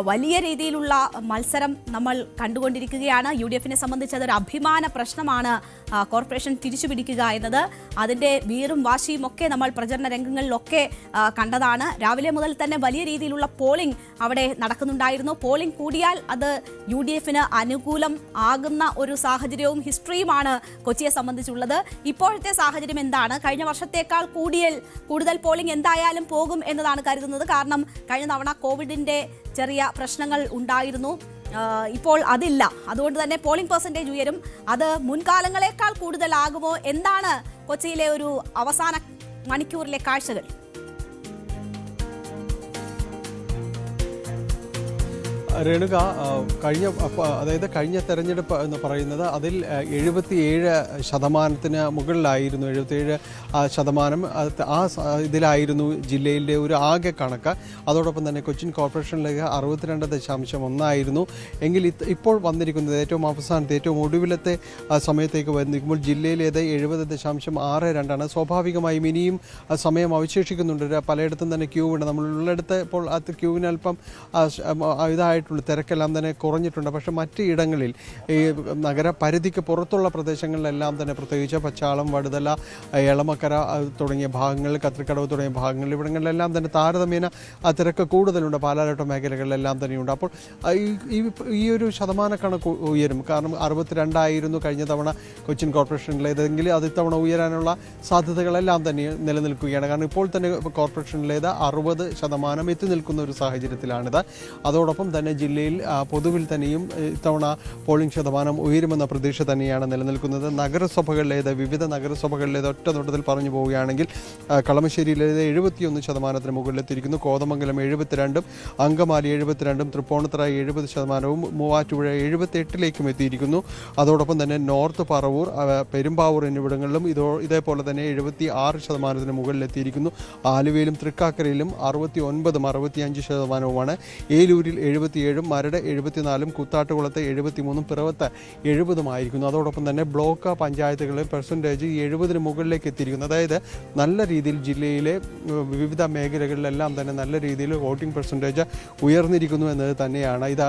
വലിയ രീതിയിലുള്ള മത്സരം നമ്മൾ കണ്ടുകൊണ്ടിരിക്കുകയാണ്. UDF-നെ സംബന്ധിച്ച് അതൊരു അഭിമാന പ്രശ്നമാണ് കോർപ്പറേഷൻ തിരിച്ചുപിടിക്കുക എന്നത്. അതിൻ്റെ വീറും വാശിയും ഒക്കെ നമ്മൾ പ്രചരണ രംഗങ്ങളിലൊക്കെ കണ്ടതാണ്. രാവിലെ മുതൽ തന്നെ വലിയ രീതിയിലുള്ള പോളിംഗ് അവിടെ നടക്കുന്നുണ്ടായിരുന്നു. പോളിംഗ് കൂടിയാൽ അത് UDF-ന് അനുകൂലം ആകുന്ന ഒരു സാഹചര്യവും ഹിസ്റ്ററിയുമാണ് കൊച്ചിയെ സംബന്ധിച്ചുള്ളത്. ഇപ്പോഴത്തെ സാഹചര്യം എന്താണ്? കഴിഞ്ഞ വർഷത്തേക്കാൾ കൂടുതൽ പോളിംഗ് എന്തായാലും പോകും എന്നതാണ് കരുതുന്നത്. കാരണം കഴിഞ്ഞ തവണ കോവിഡിന്റെ ചെറിയ പ്രശ്നങ്ങൾ ഉണ്ടായിരുന്നു. ഇപ്പോൾ അതില്ല. അതുകൊണ്ട് തന്നെ പോളിംഗ് പെർസെൻറ്റേജ് ഉയരും. അത് മുൻകാലങ്ങളെക്കാൾ കൂടുതലാകുമോ? എന്താണ് കൊച്ചിയിലെ ഒരു അവസാന മണിക്കൂറിലെ കാഴ്ചകൾ? രേണുക, കഴിഞ്ഞ തെരഞ്ഞെടുപ്പ് എന്ന് പറയുന്നത് അതിൽ 77% മുകളിലായിരുന്നു. 77% ഇതിലായിരുന്നു ജില്ലയിലെ ഒരു ആകെ കണക്ക്. അതോടൊപ്പം തന്നെ കൊച്ചിൻ കോർപ്പറേഷനിലേക്ക് 62.1 എങ്കിൽ ഇപ്പോൾ വന്നിരിക്കുന്നത് ഏറ്റവും അവസാനത്തെ ഏറ്റവും ഒടുവിലത്തെ സമയത്തേക്ക് വന്നിരിക്കുമ്പോൾ ജില്ലയിലേത് 70.62. സ്വാഭാവികമായും ഇനിയും സമയം അവശേഷിക്കുന്നുണ്ട്. പലയിടത്തും തന്നെ ക്യൂ ഉണ്ട്. നമ്മളുള്ളിടത്ത് ഇപ്പോൾ അത് ക്യൂവിന് അല്പം ഇതായിട്ടുള്ള തിരക്കെല്ലാം തന്നെ കുറഞ്ഞിട്ടുണ്ട്. പക്ഷേ മറ്റ് ഇടങ്ങളിൽ ഈ നഗരപരിധിക്ക് പുറത്തുള്ള പ്രദേശങ്ങളിലെല്ലാം തന്നെ പ്രത്യേകിച്ച് പച്ചാളം, വടുതല, എളമക്കര തുടങ്ങിയ ഭാഗങ്ങളിൽ, കത്രിക്കടവ് തുടങ്ങിയ ഭാഗങ്ങളിൽ ഇവിടങ്ങളിലെല്ലാം തന്നെ താരതമ്യേന തിരക്ക് കൂടുതലുണ്ട്. പാലാരോട്ട മേഖലകളിലെല്ലാം തന്നെയുണ്ട്. അപ്പോൾ ഈ ഒരു ശതമാനക്കണക്ക് ഉയരും. കാരണം 62 കഴിഞ്ഞ തവണ കൊച്ചിൻ കോർപ്പറേഷനിലേതെങ്കിൽ അത് ഇത്തവണ ഉയരാനുള്ള സാധ്യതകളെല്ലാം തന്നെ നിലനിൽക്കുകയാണ്. കാരണം ഇപ്പോൾ തന്നെ കോർപ്പറേഷനിലേത് 60% എത്തി നിൽക്കുന്ന ഒരു സാഹചര്യത്തിലാണിത്. അതോടൊപ്പം തന്നെ ജില്ലയിൽ പൊതുവിൽ തന്നെയും ഇത്തവണ പോളിംഗ് ശതമാനം ഉയരുമെന്ന പ്രതീക്ഷ തന്നെയാണ് നിലനിൽക്കുന്നത്. വിവിധ നഗരസഭകളിലേത് ഒറ്റ നോട്ടത്തിൽ പറഞ്ഞു പോവുകയാണെങ്കിൽ കളമശ്ശേരിയിലേത് 71% മുകളിലെത്തിയിരിക്കുന്നു. കോതമംഗലം 72, അങ്കമാലി 72, തൃപ്പൂണിത്തുറ 70%, മൂവാറ്റുപുഴ 78 എത്തിയിരിക്കുന്നു. അതോടൊപ്പം തന്നെ നോർത്ത് പറവൂർ, പെരുമ്പാവൂർ എന്നിവിടങ്ങളിലും ഇതേപോലെ തന്നെ 76% മുകളിലെത്തിയിരിക്കുന്നു. ആലുവയിലും തൃക്കാക്കരയിലും 69, 65%. ഏലൂരിൽ 77, മരട് 74, കുത്താട്ടുകുളത്ത് 73, പിറവത്ത് 70 അതോടൊപ്പം തന്നെ ബ്ലോക്ക് പഞ്ചായത്തുകളിലെ പെർസെൻറ്റേജ് 70 മുകളിലേക്ക് എത്തിയിരിക്കുന്നു. അതായത് നല്ല രീതിയിൽ ജില്ലയിലെ വിവിധ മേഖലകളിലെല്ലാം തന്നെ നല്ല രീതിയിൽ വോട്ടിംഗ് പെർസെൻറ്റേജ് ഉയർന്നിരിക്കുന്നു എന്നത് തന്നെയാണ്. ഇത്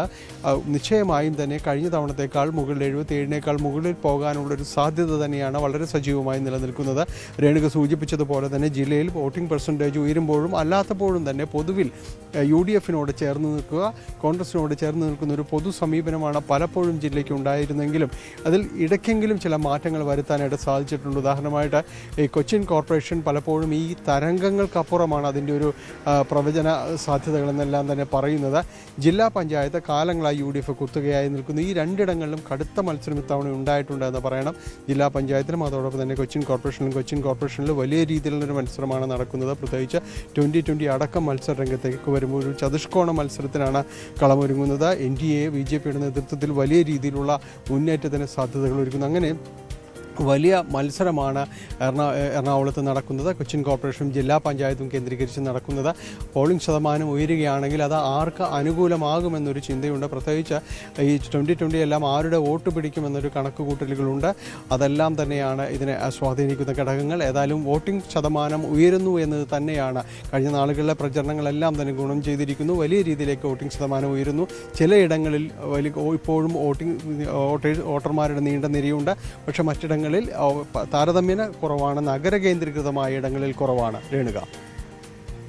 നിശ്ചയമായും തന്നെ കഴിഞ്ഞ തവണത്തേക്കാൾ മുകളിൽ 77 മുകളിൽ പോകാനുള്ളൊരു സാധ്യത തന്നെയാണ് വളരെ സജീവമായി നിലനിൽക്കുന്നത്. രേണുക സൂചിപ്പിച്ചതുപോലെ തന്നെ ജില്ലയിൽ വോട്ടിംഗ് പെർസെൻറ്റേജ് ഉയരുമ്പോഴും അല്ലാത്തപ്പോഴും തന്നെ പൊതുവിൽ UDFിനോട് ചേർന്ന് നിൽക്കുക, കോൺഗ്രസിനോട് ചേർന്ന് നിൽക്കുന്ന ഒരു പൊതു സമീപനമാണ് പലപ്പോഴും ജില്ലയ്ക്ക് ഉണ്ടായിരുന്നെങ്കിലും അതിൽ ഇടയ്ക്കെങ്കിലും ചില മാറ്റങ്ങൾ വരുത്താനായിട്ട് സാധിച്ചിട്ടുണ്ട്. ഉദാഹരണമായിട്ട് ഈ കൊച്ചിൻ കോർപ്പറേഷൻ പലപ്പോഴും ഈ തരംഗങ്ങൾക്കപ്പുറമാണ് അതിൻ്റെ ഒരു പ്രവചന സാധ്യതകളെന്നെല്ലാം തന്നെ പറയുന്നത്. ജില്ലാ പഞ്ചായത്ത് കാലങ്ങളായി UDF കുത്തുകയായി നിൽക്കുന്നു. ഈ രണ്ടിടങ്ങളിലും കടുത്ത മത്സരം ഇത്തവണ ഉണ്ടായിട്ടുണ്ട് എന്ന് പറയണം. ജില്ലാ പഞ്ചായത്തിലും അതോടൊപ്പം തന്നെ കൊച്ചിൻ കോർപ്പറേഷനിൽ വലിയ രീതിയിലുള്ളൊരു മത്സരമാണ് നടക്കുന്നത്. പ്രത്യേകിച്ച് 2020 അടക്കം മത്സര രംഗത്തേക്ക് വരുമ്പോൾ ഒരു ചതുഷ്കോണ മത്സരത്തിനാണ് കളമൊരുങ്ങുന്നത്. NDA BJPയുടെ നേതൃത്വത്തിൽ വലിയ രീതിയിലുള്ള മുന്നേറ്റത്തിന് സാധ്യതകൾ ഒരുക്കുന്നു. അങ്ങനെ വലിയ മത്സരമാണ് എറണാകുളത്ത് നടക്കുന്നത്. കൊച്ചിൻ കോർപ്പറേഷനും ജില്ലാ പഞ്ചായത്തും കേന്ദ്രീകരിച്ച് നടക്കുന്നത്. പോളിംഗ് ശതമാനം ഉയരുകയാണെങ്കിൽ അത് ആർക്ക് അനുകൂലമാകുമെന്നൊരു ചിന്തയുണ്ട്. പ്രത്യേകിച്ച് ഈ 2020 എല്ലാം ആരുടെ വോട്ട് പിടിക്കുമെന്നൊരു കണക്കുകൂട്ടലുകളുണ്ട്. അതെല്ലാം തന്നെയാണ് ഇതിനെ സ്വാധീനിക്കുന്ന ഘടകങ്ങൾ. ഏതായാലും വോട്ടിംഗ് ശതമാനം ഉയരുന്നു എന്നത് തന്നെയാണ് കഴിഞ്ഞ നാളുകളിലെ പ്രചരണങ്ങളെല്ലാം തന്നെ ഗുണം ചെയ്തിരിക്കുന്നു. വലിയ രീതിയിലേക്ക് വോട്ടിംഗ് ശതമാനം ഉയരുന്നു. ചിലയിടങ്ങളിൽ ഇപ്പോഴും വോട്ടർമാരുടെ നീണ്ട നിരയുണ്ട്. പക്ഷേ മറ്റിടങ്ങളിൽ താരതമ്യേന കുറവാണ്. നഗര കേന്ദ്രീകൃതമായ ഇടങ്ങളിൽ കുറവാണ്. രേണുക,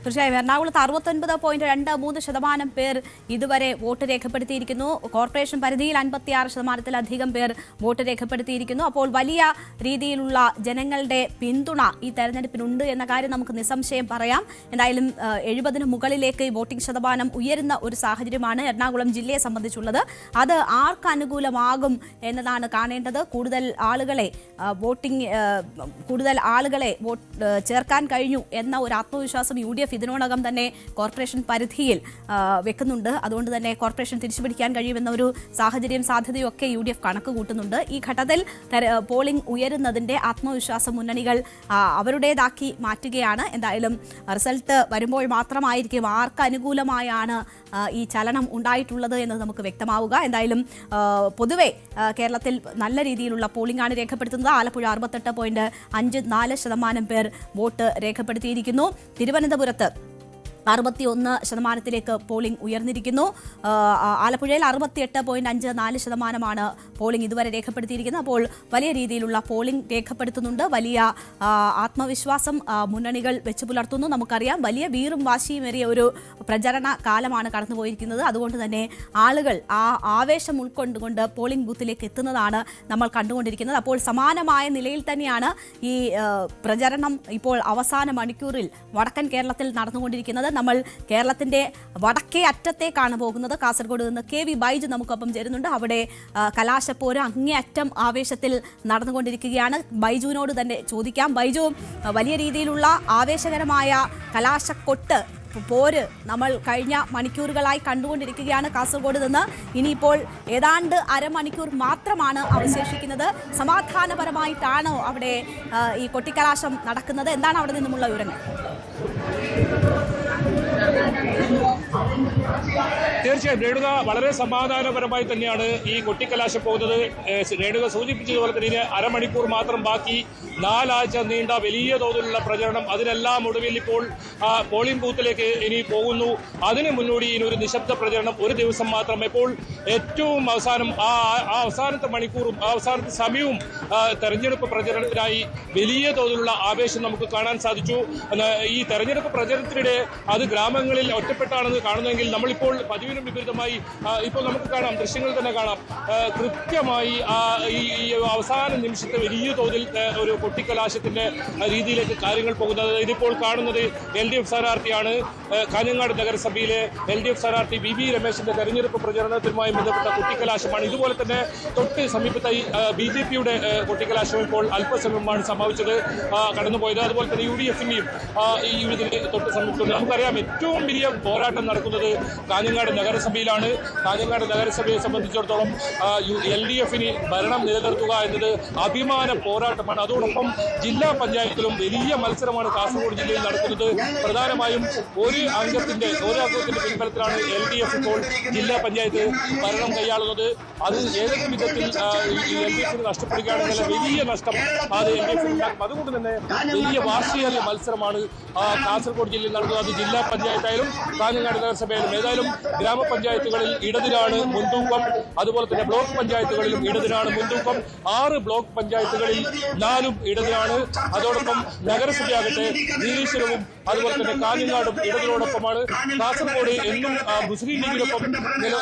തീർച്ചയായും എറണാകുളത്ത് 69.23% പേർ ഇതുവരെ വോട്ട് രേഖപ്പെടുത്തിയിരിക്കുന്നു. കോർപ്പറേഷൻ പരിധിയിൽ 56%-ലധികം പേർ വോട്ട് രേഖപ്പെടുത്തിയിരിക്കുന്നു. അപ്പോൾ വലിയ രീതിയിലുള്ള ജനങ്ങളുടെ പിന്തുണ ഈ തെരഞ്ഞെടുപ്പിനുണ്ട് എന്ന കാര്യം നമുക്ക് നിസ്സംശയം പറയാം. എന്തായാലും 70 മുകളിലേക്ക് വോട്ടിംഗ് ശതമാനം ഉയരുന്ന ഒരു സാഹചര്യമാണ് എറണാകുളം ജില്ലയെ സംബന്ധിച്ചുള്ളത്. അത് ആർക്ക് അനുകൂലമാകും എന്നതാണ് കാണേണ്ടത്. കൂടുതൽ ആളുകളെ ചേർക്കാൻ കഴിഞ്ഞു എന്ന ഒരു ആത്മവിശ്വാസം UDF ഇതിനോടകം തന്നെ കോർപ്പറേഷൻ പരിധിയിൽ വെക്കുന്നുണ്ട്. അതുകൊണ്ട് തന്നെ കോർപ്പറേഷൻ തിരിച്ചുപിടിക്കാൻ കഴിയുമെന്ന ഒരു സാഹചര്യം സാധ്യതയും ഒക്കെ UDF കണക്ക് കൂട്ടുന്നുണ്ട്. ഈ ഘട്ടത്തിൽ പോളിംഗ് ഉയരുന്നതിന്റെ ആത്മവിശ്വാസം മുന്നണികൾ അവരുടേതാക്കി മാറ്റുകയാണ്. എന്തായാലും റിസൾട്ട് വരുമ്പോൾ മാത്രമായിരിക്കും ആർക്ക് അനുകൂലമായാണ് ഈ ചലനം ഉണ്ടായിട്ടുള്ളത് എന്നത് നമുക്ക് വ്യക്തമാവുക. എന്തായാലും പൊതുവെ കേരളത്തിൽ നല്ല രീതിയിലുള്ള പോളിംഗ് ആണ് രേഖപ്പെടുത്തുന്നത്. ആലപ്പുഴ 68.54% പേർ വോട്ട് രേഖപ്പെടുത്തിയിരിക്കുന്നു. തിരുവനന്തപുരത്ത് 61% പോളിംഗ് ഉയർന്നിരിക്കുന്നു. ആലപ്പുഴയിൽ 68.54% പോളിംഗ് ഇതുവരെ രേഖപ്പെടുത്തിയിരിക്കുന്നത്. അപ്പോൾ വലിയ രീതിയിലുള്ള പോളിംഗ് രേഖപ്പെടുത്തുന്നുണ്ട്. വലിയ ആത്മവിശ്വാസം മുന്നണികൾ വെച്ചു പുലർത്തുന്നു. നമുക്കറിയാം വലിയ വീറും വാശിയുമേറിയ ഒരു പ്രചരണ കാലമാണ് കടന്നുപോയിരിക്കുന്നത്. അതുകൊണ്ട് തന്നെ ആളുകൾ ആ ആവേശം ഉൾക്കൊണ്ടുകൊണ്ട് പോളിംഗ് ബൂത്തിലേക്ക് എത്തുന്നതാണ് നമ്മൾ കണ്ടുകൊണ്ടിരിക്കുന്നത്. അപ്പോൾ സമാനമായ നിലയിൽ തന്നെയാണ് ഈ പ്രചരണം ഇപ്പോൾ അവസാന മണിക്കൂറിൽ വടക്കൻ കേരളത്തിൽ നടന്നുകൊണ്ടിരിക്കുന്നത്. നമ്മൾ കേരളത്തിന്റെ വടക്കേ അറ്റത്തേക്കാണ് പോകുന്നത്. കാസർഗോഡ് നിന്ന് KV ബൈജു നമുക്കൊപ്പം ചേരുന്നുണ്ട്. അവിടെ കലാശപ്പോര് അങ്ങേയറ്റം ആവേശത്തിൽ നടന്നുകൊണ്ടിരിക്കുകയാണ്. ബൈജുവിനോട് തന്നെ ചോദിക്കാം. ബൈജു, വലിയ രീതിയിലുള്ള ആവേശകരമായ കലാശക്കൊട്ട് പോര് നമ്മൾ കഴിഞ്ഞ മണിക്കൂറുകളായി കണ്ടുകൊണ്ടിരിക്കുകയാണ് കാസർഗോഡ് നിന്ന്. ഇനിയിപ്പോൾ ഏതാണ്ട് അരമണിക്കൂർ മാത്രമാണ് അവശേഷിക്കുന്നത്. സമാധാനപരമായിട്ടാണോ അവിടെ ഈ കൊട്ടിക്കലാശം നടക്കുന്നത്? എന്താണ് അവിടെ നിന്നുമുള്ള വിവരങ്ങൾ? തീർച്ചയായും രേണുക, വളരെ സമാധാനപരമായി തന്നെയാണ് ഈ കൊട്ടിക്കലാശം പോകുന്നത്. രേണുക സൂചിപ്പിച്ചതുപോലെ തന്നെ ഇനി അരമണിക്കൂർ മാത്രം ബാക്കി. 4 ആഴ്ച നീണ്ട വലിയ തോതിലുള്ള പ്രചരണം, അതിനെല്ലാം ഒടുവിൽ ഇപ്പോൾ പോളിംഗ് ബൂത്തിലേക്ക് ഇനി പോകുന്നു. അതിന് മുന്നോടി ഇനി ഒരു നിശബ്ദ പ്രചരണം, ഒരു ദിവസം മാത്രം. ഇപ്പോൾ ഏറ്റവും അവസാനം അവസാനത്തെ മണിക്കൂറും അവസാനത്തെ സമയവും തെരഞ്ഞെടുപ്പ് പ്രചരണത്തിനായി വലിയ തോതിലുള്ള ആവേശം നമുക്ക് കാണാൻ സാധിച്ചു. ഈ തെരഞ്ഞെടുപ്പ് പ്രചരണത്തിനിടെ അത് ഗ്രാമങ്ങളിൽ ഒറ്റപ്പെട്ടാണെന്ന് കാണുന്നതെങ്കിൽ നമ്മളിപ്പോൾ പതിവിനും വിപരീതമായി ഇപ്പോൾ നമുക്ക് കാണാം, ദൃശ്യങ്ങൾ തന്നെ കാണാം, കൃത്യമായി ഈ അവസാന നിമിഷത്തെ വലിയ തോതിൽ ഒരു കൊട്ടിക്കലാശത്തിന്റെ രീതിയിലേക്ക് കാര്യങ്ങൾ പോകുന്നത്. ഇതിപ്പോൾ കാണുന്നത് LDF സ്ഥാനാർത്ഥിയാണ്. കാഞ്ഞങ്ങാട് നഗരസഭയിലെ LDF സ്ഥാനാർത്ഥി VV രമേശിന്റെ തെരഞ്ഞെടുപ്പ് പ്രചരണത്തിനുമായി ബന്ധപ്പെട്ട കൊട്ടിക്കലാശമാണ്. ഇതുപോലെ തന്നെ തൊട്ട് സമീപത്തായി BJPയുടെ കൊട്ടിക്കലാശം ഇപ്പോൾ അല്പസമയമാണ് സംഭവിച്ചത്, കടന്നുപോയത്. അതുപോലെ തന്നെ UDFന്റെയും ഈ ഇതിന് തൊട്ട് സമീപത്തുണ്ട്. നമുക്കറിയാം, ഏറ്റവും വലിയ പോരാട്ടം നടക്കുന്നത് കാഞ്ഞങ്ങാട് നഗരസഭയിലാണ്. കാഞ്ഞങ്ങാട് നഗരസഭയെ സംബന്ധിച്ചിടത്തോളം LDFന് ഭരണം നിലനിർത്തുക എന്നത് അഭിമാന പോരാട്ടമാണ്. അതോടൊപ്പം ജില്ലാ പഞ്ചായത്തിലും വലിയ മത്സരമാണ് കാസർഗോഡ് ജില്ലയിൽ നടക്കുന്നത്. പ്രധാനമായും ഒരു അംഗത്തിന്റെ പിൻബലത്തിലാണ് LDF ഇപ്പോൾ ജില്ലാ പഞ്ചായത്ത് ഭരണം കൈയാളുന്നത്. അത് ഏതെങ്കിലും വിധത്തിൽ LDFന് നഷ്ടപ്പെടുകയാണെങ്കിൽ വലിയ നഷ്ടം അത് LDF ഉണ്ടാക്കും. അതുകൊണ്ട് തന്നെ വലിയ വാശിയേറിയ മത്സരമാണ് കാസർഗോഡ് ജില്ലയിൽ നടക്കുന്നത്. അത് ജില്ലാ പഞ്ചായത്തായാലും കാഞ്ഞങ്ങാട് നഗരസഭയിലും. ഏതായാലും ഗ്രാമപഞ്ചായത്തുകളിൽ ഇടതിനാണ് മുൻതൂക്കം. അതുപോലെ തന്നെ ബ്ലോക്ക് പഞ്ചായത്തുകളിലും ഇടതിനാണ് മുൻതൂക്കം. 6 ബ്ലോക്ക് പഞ്ചായത്തുകളിൽ 4 ഇടതിനാണ്. അതോടൊപ്പം നഗരസഭയാകട്ടെ നീലീശ്വരവും അതുപോലെ തന്നെ കാഞ്ഞങ്ങാടും ഇടതിനോടൊപ്പമാണ്. കാസർഗോഡ് എന്നും മുസ്ലിം ലീഗിനൊപ്പം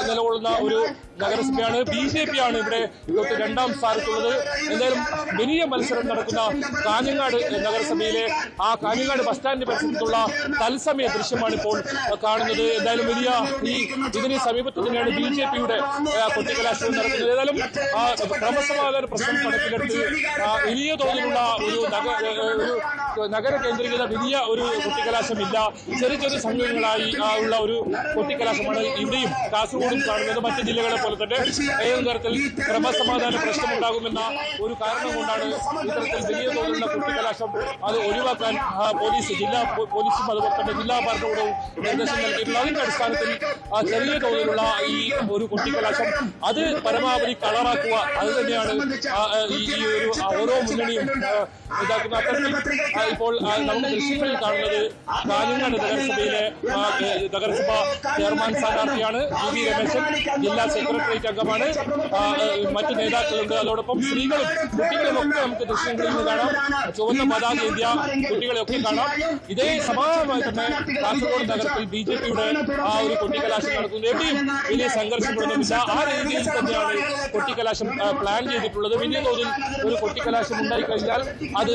നിലകൊള്ളുന്ന ഒരു നഗരസഭയാണ്. BJP ആണ് ഇവിടെ 2ാം സ്ഥാനത്തുള്ളത്. എന്തായാലും വലിയ മത്സരം നടക്കുന്ന കാഞ്ഞങ്ങാട് നഗരസഭയിലെ കാഞ്ഞങ്ങാട് ബസ് സ്റ്റാൻഡിന് പരിസരത്തുള്ള തത്സമയ ദൃശ്യമാണ് ഇപ്പോൾ കാണുന്നത്. എന്തായാലും വലിയ ഇതിന് സമീപത്ത് തന്നെയാണ് BJPയുടെ കൊട്ടിക്കലാശം നടക്കുന്നത്. ഏതായാലും ക്രമസമാധാന പ്രശ്നം കണക്കിലെടുത്ത് വലിയ തോതിലുള്ള ഒരു നഗര കേന്ദ്രീകൃത വലിയ ഒരു കൊട്ടിക്കലാശമില്ല. ചെറിയ സംഘങ്ങളായി ഉള്ള ഒരു കൊട്ടിക്കലാശമാണ് ഇവിടെയും കാസർഗോഡും കാണുന്നത്. മറ്റ് ജില്ലകളെ പോലെ തന്നെ ഏത് തരത്തിൽ ക്രമസമാധാന പ്രശ്നമുണ്ടാകുമെന്ന ഒരു കാരണം കൊണ്ടാണ് ഇത്തരത്തിൽ വലിയ തോതിലുള്ള കൊട്ടിക്കലാശം അത് ഒഴിവാക്കാൻ ജില്ലാ പോലീസും അതുപോലെ തന്നെ ജില്ലാ ഭരണകൂടവും നിർദ്ദേശം നൽകിയിട്ടുള്ളത്. അതിന്റെ അടിസ്ഥാനത്തിൽ ചെറിയ തോതിലുള്ള ഈ ഒരു കൊട്ടിക്കലാശം അത് പരമാവധി കളറാക്കുക, അത് തന്നെയാണ് ഈ ഒരു ഓരോ മുന്നണിയും ഇതാക്കുന്ന. അത്തരത്തിൽ ഇപ്പോൾ നമ്മുടെ ദൃശ്യങ്ങളിൽ കാണുന്നത് കാഞ്ഞങ്ങാട് നഗരസഭയിലെ നഗരസഭ ചെയർമാൻ സ്ഥാനാർത്ഥിയാണ് VV രമേശൻ. ജില്ലാ സെക്രട്ടേറിയറ്റ് അംഗമാണ്. മറ്റു നേതാക്കളുണ്ട്. അതോടൊപ്പം സ്ത്രീകളും കുട്ടികളും ഒക്കെ നമുക്ക് ദൃശ്യങ്ങളിൽ നിന്ന് കാണാം. ചുവന്ന പതാക ഇന്ത്യ കുട്ടികളെയൊക്കെ കാണാം. ഇതേ സമാനമായി തന്നെ കാസർഗോഡ് നഗരത്തിൽ BJPയുടെ ഒരു കൊട്ടിക്കലാശം നടക്കുന്നത്. എവിടെയും വലിയ സംഘർഷങ്ങളൊന്നുമില്ല. ആ രീതിയിൽ തന്നെയാണ് കൊട്ടിക്കലാശം പ്ലാൻ ചെയ്തിട്ടുള്ളത്. വലിയ തോതിൽ ഒരു കൊട്ടിക്കലാശം ഉണ്ടായിക്കഴിഞ്ഞാൽ അത്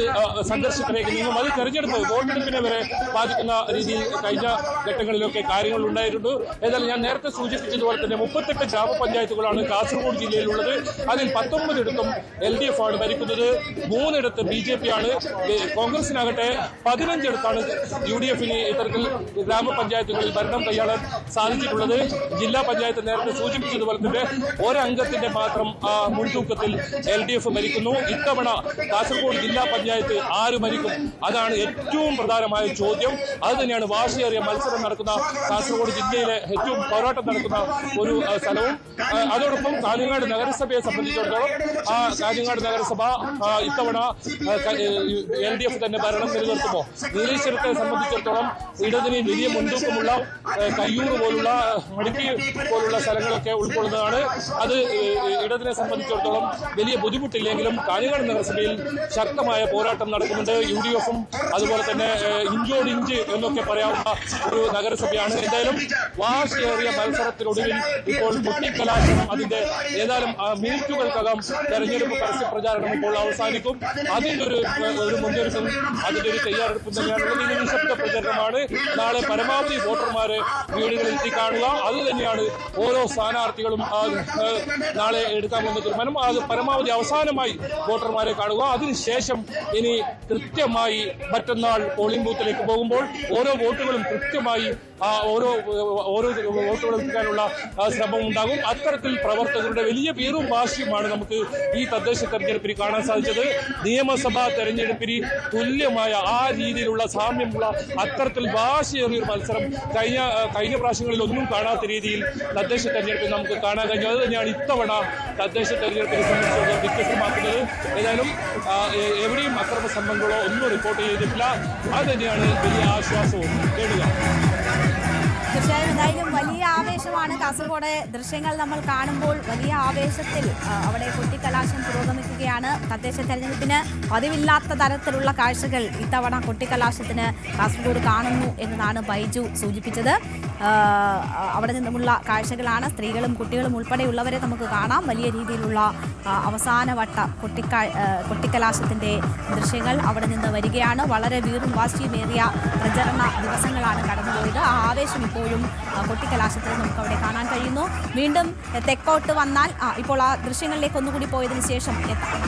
സംഘർഷത്തിലേക്ക് നീങ്ങും. അത് തെരഞ്ഞെടുപ്പ് വോട്ടെടുപ്പിനെ വരെ ബാധിക്കുന്ന രീതിയിൽ കഴിഞ്ഞ ഘട്ടങ്ങളിലൊക്കെ കാര്യങ്ങൾ ഉണ്ടായിട്ടുണ്ട്. ഏതായാലും ഞാൻ നേരത്തെ സൂചിപ്പിച്ചതുപോലെ തന്നെ 38 ഗ്രാമപഞ്ചായത്തുകളാണ് കാസർഗോഡ് ജില്ലയിലുള്ളത്. അതിൽ 19 LDF ആണ് ഭരിക്കുന്നത്. 3 BJP ആണ്. കോൺഗ്രസിനാകട്ടെ 15 UDFന് ഇത്തരത്തിൽ ഗ്രാമപഞ്ചായത്തുകളിൽ ഭരണം കൈയാളാൻ സാധിച്ചിട്ടുള്ളത്. ജില്ലാ പഞ്ചായത്ത് നേരത്തെ സൂചിപ്പിച്ചതുപോലെ തന്നെ ഒരംഗത്തിന്റെ മാത്രം മുൻതൂക്കത്തിൽ LDF ഭരിക്കുന്നു. ഇത്തവണ കാസർഗോഡ് ജില്ലാ പഞ്ചായത്ത് ആര് ഭരിക്കും? അതാണ് ഏറ്റവും പ്രധാനമായ ചോദ്യം. അത് തന്നെയാണ് വാശിയേറിയ മത്സരം നടക്കുന്ന കാസർഗോഡ് ജില്ലയിലെ ഏറ്റവും പോരാട്ടം നടക്കുന്ന ഒരു സ്ഥലവും. അതോടൊപ്പം കാഞ്ഞങ്ങാട് നഗരസഭയെ സംബന്ധിച്ചിടത്തോളം കാഞ്ഞങ്ങാട് നഗരസഭ ഇത്തവണ LDF തന്നെ ഭരണം നിലനിർത്തുമോ? നീലേശ്വരത്തെ സംബന്ധിച്ചിടത്തോളം ഇടതിന് വലിയ മുൻതൂക്കമുള്ള കയ്യൂർ പോലുള്ള മടിക്കി പോലുള്ള സ്ഥലങ്ങളൊക്കെ ഉൾക്കൊള്ളുന്നതാണ്. അത് ഇടതിനെ സംബന്ധിച്ചിടത്തോളം വലിയ ബുദ്ധിമുട്ടില്ലെങ്കിലും കാഞ്ഞങ്ങാട് നഗരസഭയിൽ ശക്തമായ പോരാട്ടം നടക്കുന്നുണ്ട്. UDFും അതുപോലെ തന്നെ ഇഞ്ചോടിഞ്ച് എന്നൊക്കെ പറയാവുന്ന ഒരു നഗരസഭയാണ്. എന്തായാലും വാശിയേറിയ മത്സരത്തിനൊടുവിൽ ഇപ്പോൾ കൊട്ടിക്കലാശം അതിന്റെ ഏതാനും മിനിറ്റുകൾക്കകം തെരഞ്ഞെടുപ്പ് പരസ്യ പ്രചാരണം ഇപ്പോൾ അവസാനിക്കും. അതിന്റെ ഒരു മുൻകരുതലും അതിന്റെ ഒരു തയ്യാറെടുപ്പും തന്നെയാണുള്ളത്. ഇനി നിശബ്ദ പ്രചരണമാണ്. നാളെ പരമാവധി വോട്ടർമാരെ വീടുകളിൽ എത്തി കാണുക. അത് തന്നെയാണ് ഓരോ സ്ഥാനാർത്ഥികളും നാളെ എടുക്കാമെന്ന തീരുമാനം. അത് പരമാവധി അവസാനമായി വോട്ടർമാരെ കാണുക. അതിനുശേഷം ഇനി കൃത്യമായി മറ്റന്നാൾ പോളിംഗ് ബൂത്തിലേക്ക് പോകുമ്പോൾ ഓരോ വോട്ടുകളും കൃത്യമായി ഓരോ വോട്ടുകൾ എത്തിക്കാനുള്ള ശ്രമം ഉണ്ടാകും. അത്തരത്തിൽ പ്രവർത്തകരുടെ വലിയ വീറും വാശിയുമാണ് നമുക്ക് ഈ തദ്ദേശ തെരഞ്ഞെടുപ്പിൽ കാണാൻ സാധിച്ചത്. നിയമസഭാ തെരഞ്ഞെടുപ്പിന് തുല്യമായ ആ രീതിയിലുള്ള സാമ്യമുള്ള അത്തരത്തിൽ വാശിയേറിയൊരു മത്സരം കഴിഞ്ഞ പ്രാവശ്യങ്ങളിൽ ഒന്നും കാണാത്ത രീതിയിൽ തദ്ദേശ തെരഞ്ഞെടുപ്പിൽ നമുക്ക് കാണാൻ കഴിഞ്ഞു. അത് തന്നെയാണ് ഇത്തവണ തദ്ദേശ തെരഞ്ഞെടുപ്പിനെ സംബന്ധിച്ച് വ്യത്യസ്തമാക്കുന്നത്. ഏതായാലും എവിടെയും അക്രമ സംഭവങ്ങളോ ഒന്നും റിപ്പോർട്ട് ചെയ്തിട്ടില്ല. അത് തന്നെയാണ് വലിയ ആശ്വാസവും നേടുക. തീർച്ചയായും എന്തായാലും വലിയ ആവേശമാണ്. കാസർഗോഡ് ദൃശ്യങ്ങൾ നമ്മൾ കാണുമ്പോൾ വലിയ ആവേശത്തിൽ അവിടെ കൊട്ടിക്കലാശം പുരോഗമിക്കുകയാണ്. തദ്ദേശ തെരഞ്ഞെടുപ്പിന് പതിവില്ലാത്ത തരത്തിലുള്ള കാഴ്ചകൾ ഇത്തവണ കൊട്ടിക്കലാശത്തിന് കാസർഗോഡ് കാണുന്നു എന്നതാണ് ബൈജു സൂചിപ്പിച്ചത്. അവിടെ നിന്നുമുള്ള കാഴ്ചകളാണ്. സ്ത്രീകളും കുട്ടികളും ഉൾപ്പെടെയുള്ളവരെ നമുക്ക് കാണാം. വലിയ രീതിയിലുള്ള അവസാനവട്ട കൊട്ടിക്കലാശത്തിൻ്റെ ദൃശ്യങ്ങൾ അവിടെ നിന്ന് വരികയാണ്. വളരെ വീറും വാശിയുമേറിയ പ്രചരണ ദിവസങ്ങളാണ് കടന്നുപോയത്. ആ ആവേശം ഇപ്പോഴും കൊട്ടിക്കലാശത്തിൽ നമുക്ക് അവിടെ കാണാൻ കഴിയുന്നു. വീണ്ടും തെക്കോട്ട് വന്നാൽ ഇപ്പോൾ ആ ദൃശ്യങ്ങളിലേക്ക് ഒന്നുകൂടി പോയതിനു ശേഷം എത്താം.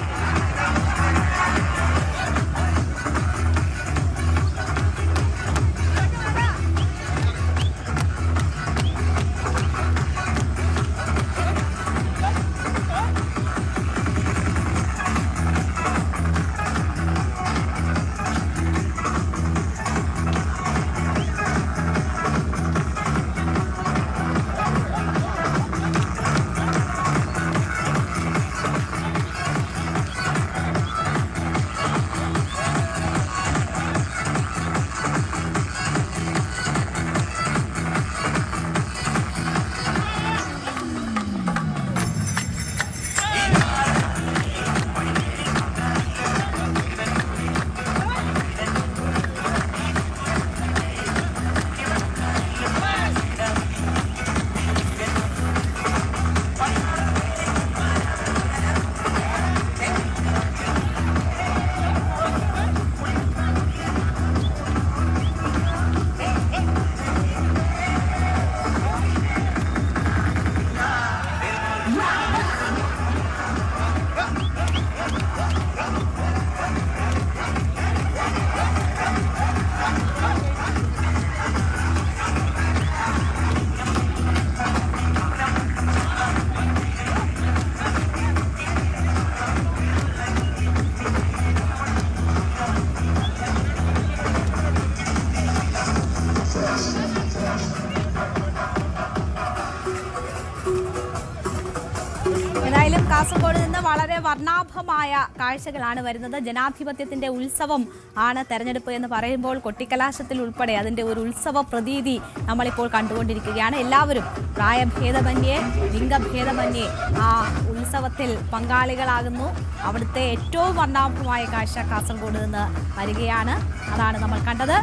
കാസർഗോഡ് നിന്ന് വളരെ വർണ്ണാഭമായ കാഴ്ചകളാണ് വരുന്നത്. ജനാധിപത്യത്തിന്റെ ഉത്സവം ആണ് തെരഞ്ഞെടുപ്പ് എന്ന് പറയുമ്പോൾ കൊട്ടിക്കലാശത്തിൽ ഉൾപ്പെടെ അതിന്റെ ഒരു ഉത്സവ പ്രതീതി നമ്മളിപ്പോൾ കണ്ടുകൊണ്ടിരിക്കുകയാണ്. എല്ലാവരും പ്രായഭേദമന്യേ ലിംഗഭേദമന്യേ ആ ഉത്സവത്തിൽ പങ്കാളികളാകുന്നു. അവിടുത്തെ ഏറ്റവും വർണ്ണാഭമായ കാഴ്ച കാസർഗോഡ് നിന്ന് വരികയാണ്. അതാണ് നമ്മൾ കണ്ടത്.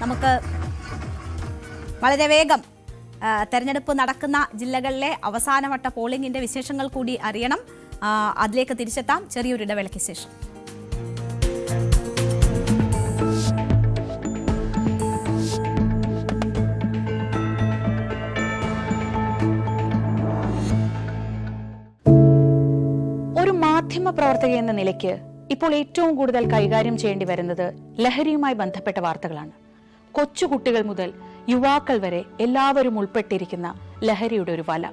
നമുക്ക് വളരെ വേഗം തെരഞ്ഞെടുപ്പ് നടക്കുന്ന ജില്ലകളിലെ അവസാനവട്ട പോളിംഗിന്റെ വിശേഷങ്ങൾ കൂടി അറിയണം. അതിലേക്ക് തിരിച്ചെത്താം ചെറിയൊരു ഇടവേളയ്ക്ക് ശേഷം. ഒരു മാധ്യമ പ്രവർത്തക എന്ന നിലയ്ക്ക് ഇപ്പോൾ ഏറ്റവും കൂടുതൽ കൈകാര്യം ചെയ്യേണ്ടി വരുന്നത് ലഹരിയുമായി ബന്ധപ്പെട്ട വാർത്തകളാണ്. കൊച്ചുകുട്ടികൾ മുതൽ യുവാക്കൾ വരെ എല്ലാവരും ഉൾപ്പെട്ടിരിക്കുന്ന ലഹരിയുടെ ഒരു വല.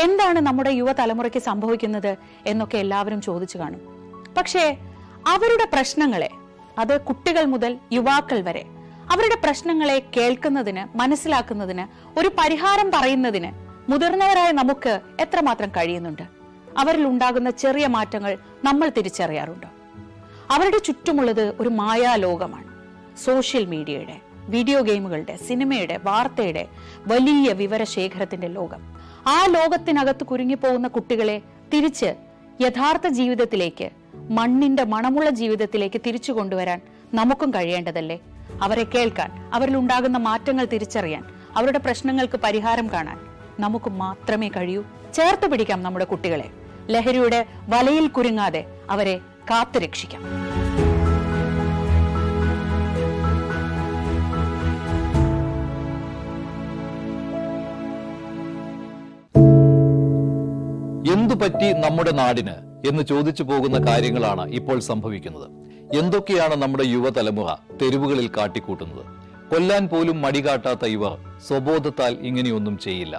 എന്താണ് നമ്മുടെ യുവതലമുറയ്ക്ക് സംഭവിക്കുന്നത് എന്നൊക്കെ എല്ലാവരും ചോദിച്ചു കാണും. പക്ഷേ അവരുടെ പ്രശ്നങ്ങളെ, അത് കുട്ടികൾ മുതൽ യുവാക്കൾ വരെ, അവരുടെ പ്രശ്നങ്ങളെ കേൾക്കുന്നതിന്, മനസ്സിലാക്കുന്നതിന്, ഒരു പരിഹാരം പറയുന്നതിന് മുതിർന്നവരായ നമുക്ക് എത്രമാത്രം കഴിയുന്നുണ്ട്? അവരിൽ ഉണ്ടാകുന്ന ചെറിയ മാറ്റങ്ങൾ നമ്മൾ തിരിച്ചറിയാറുണ്ടോ? അവരുടെ ചുറ്റുമുള്ളത് ഒരു മായാലോകമാണ്. സോഷ്യൽ മീഡിയയുടെ, വീഡിയോ ഗെയിമുകളുടെ, സിനിമയുടെ, വാർത്തയുടെ വലിയ വിവരശേഖരത്തിന്റെ ലോകം. ആ ലോകത്തിനകത്ത് കുരുങ്ങിപ്പോകുന്ന കുട്ടികളെ തിരിച്ച് യഥാർത്ഥ ജീവിതത്തിലേക്ക്, മണ്ണിന്റെ മണമുള്ള ജീവിതത്തിലേക്ക് തിരിച്ചു കൊണ്ടുവരാൻ നമുക്കും കഴിയേണ്ടതല്ലേ? അവരെ കേൾക്കാൻ, അവരിൽ ഉണ്ടാകുന്ന മാറ്റങ്ങൾ തിരിച്ചറിയാൻ, അവരുടെ പ്രശ്നങ്ങൾക്ക് പരിഹാരം കാണാൻ നമുക്ക് മാത്രമേ കഴിയൂ. ചേർത്ത് പിടിക്കാം നമ്മുടെ കുട്ടികളെ. ലഹരിയുടെ വലയിൽ കുരുങ്ങാതെ അവരെ കാത്തുരക്ഷിക്കാം. എന്തു പറ്റി നമ്മുടെ നാടിന് എന്ന് ചോദിച്ചു പോകുന്ന കാര്യങ്ങളാണ് ഇപ്പോൾ സംഭവിക്കുന്നത്. എന്തൊക്കെയാണ് നമ്മുടെ യുവതലമുറ തെരുവുകളിൽ കാട്ടിക്കൂട്ടുന്നത്? കൊല്ലാൻ പോലും മടികാട്ടാത്ത ഇവർ സ്വബോധത്താൽ ഇങ്ങനെയൊന്നും ചെയ്യില്ല.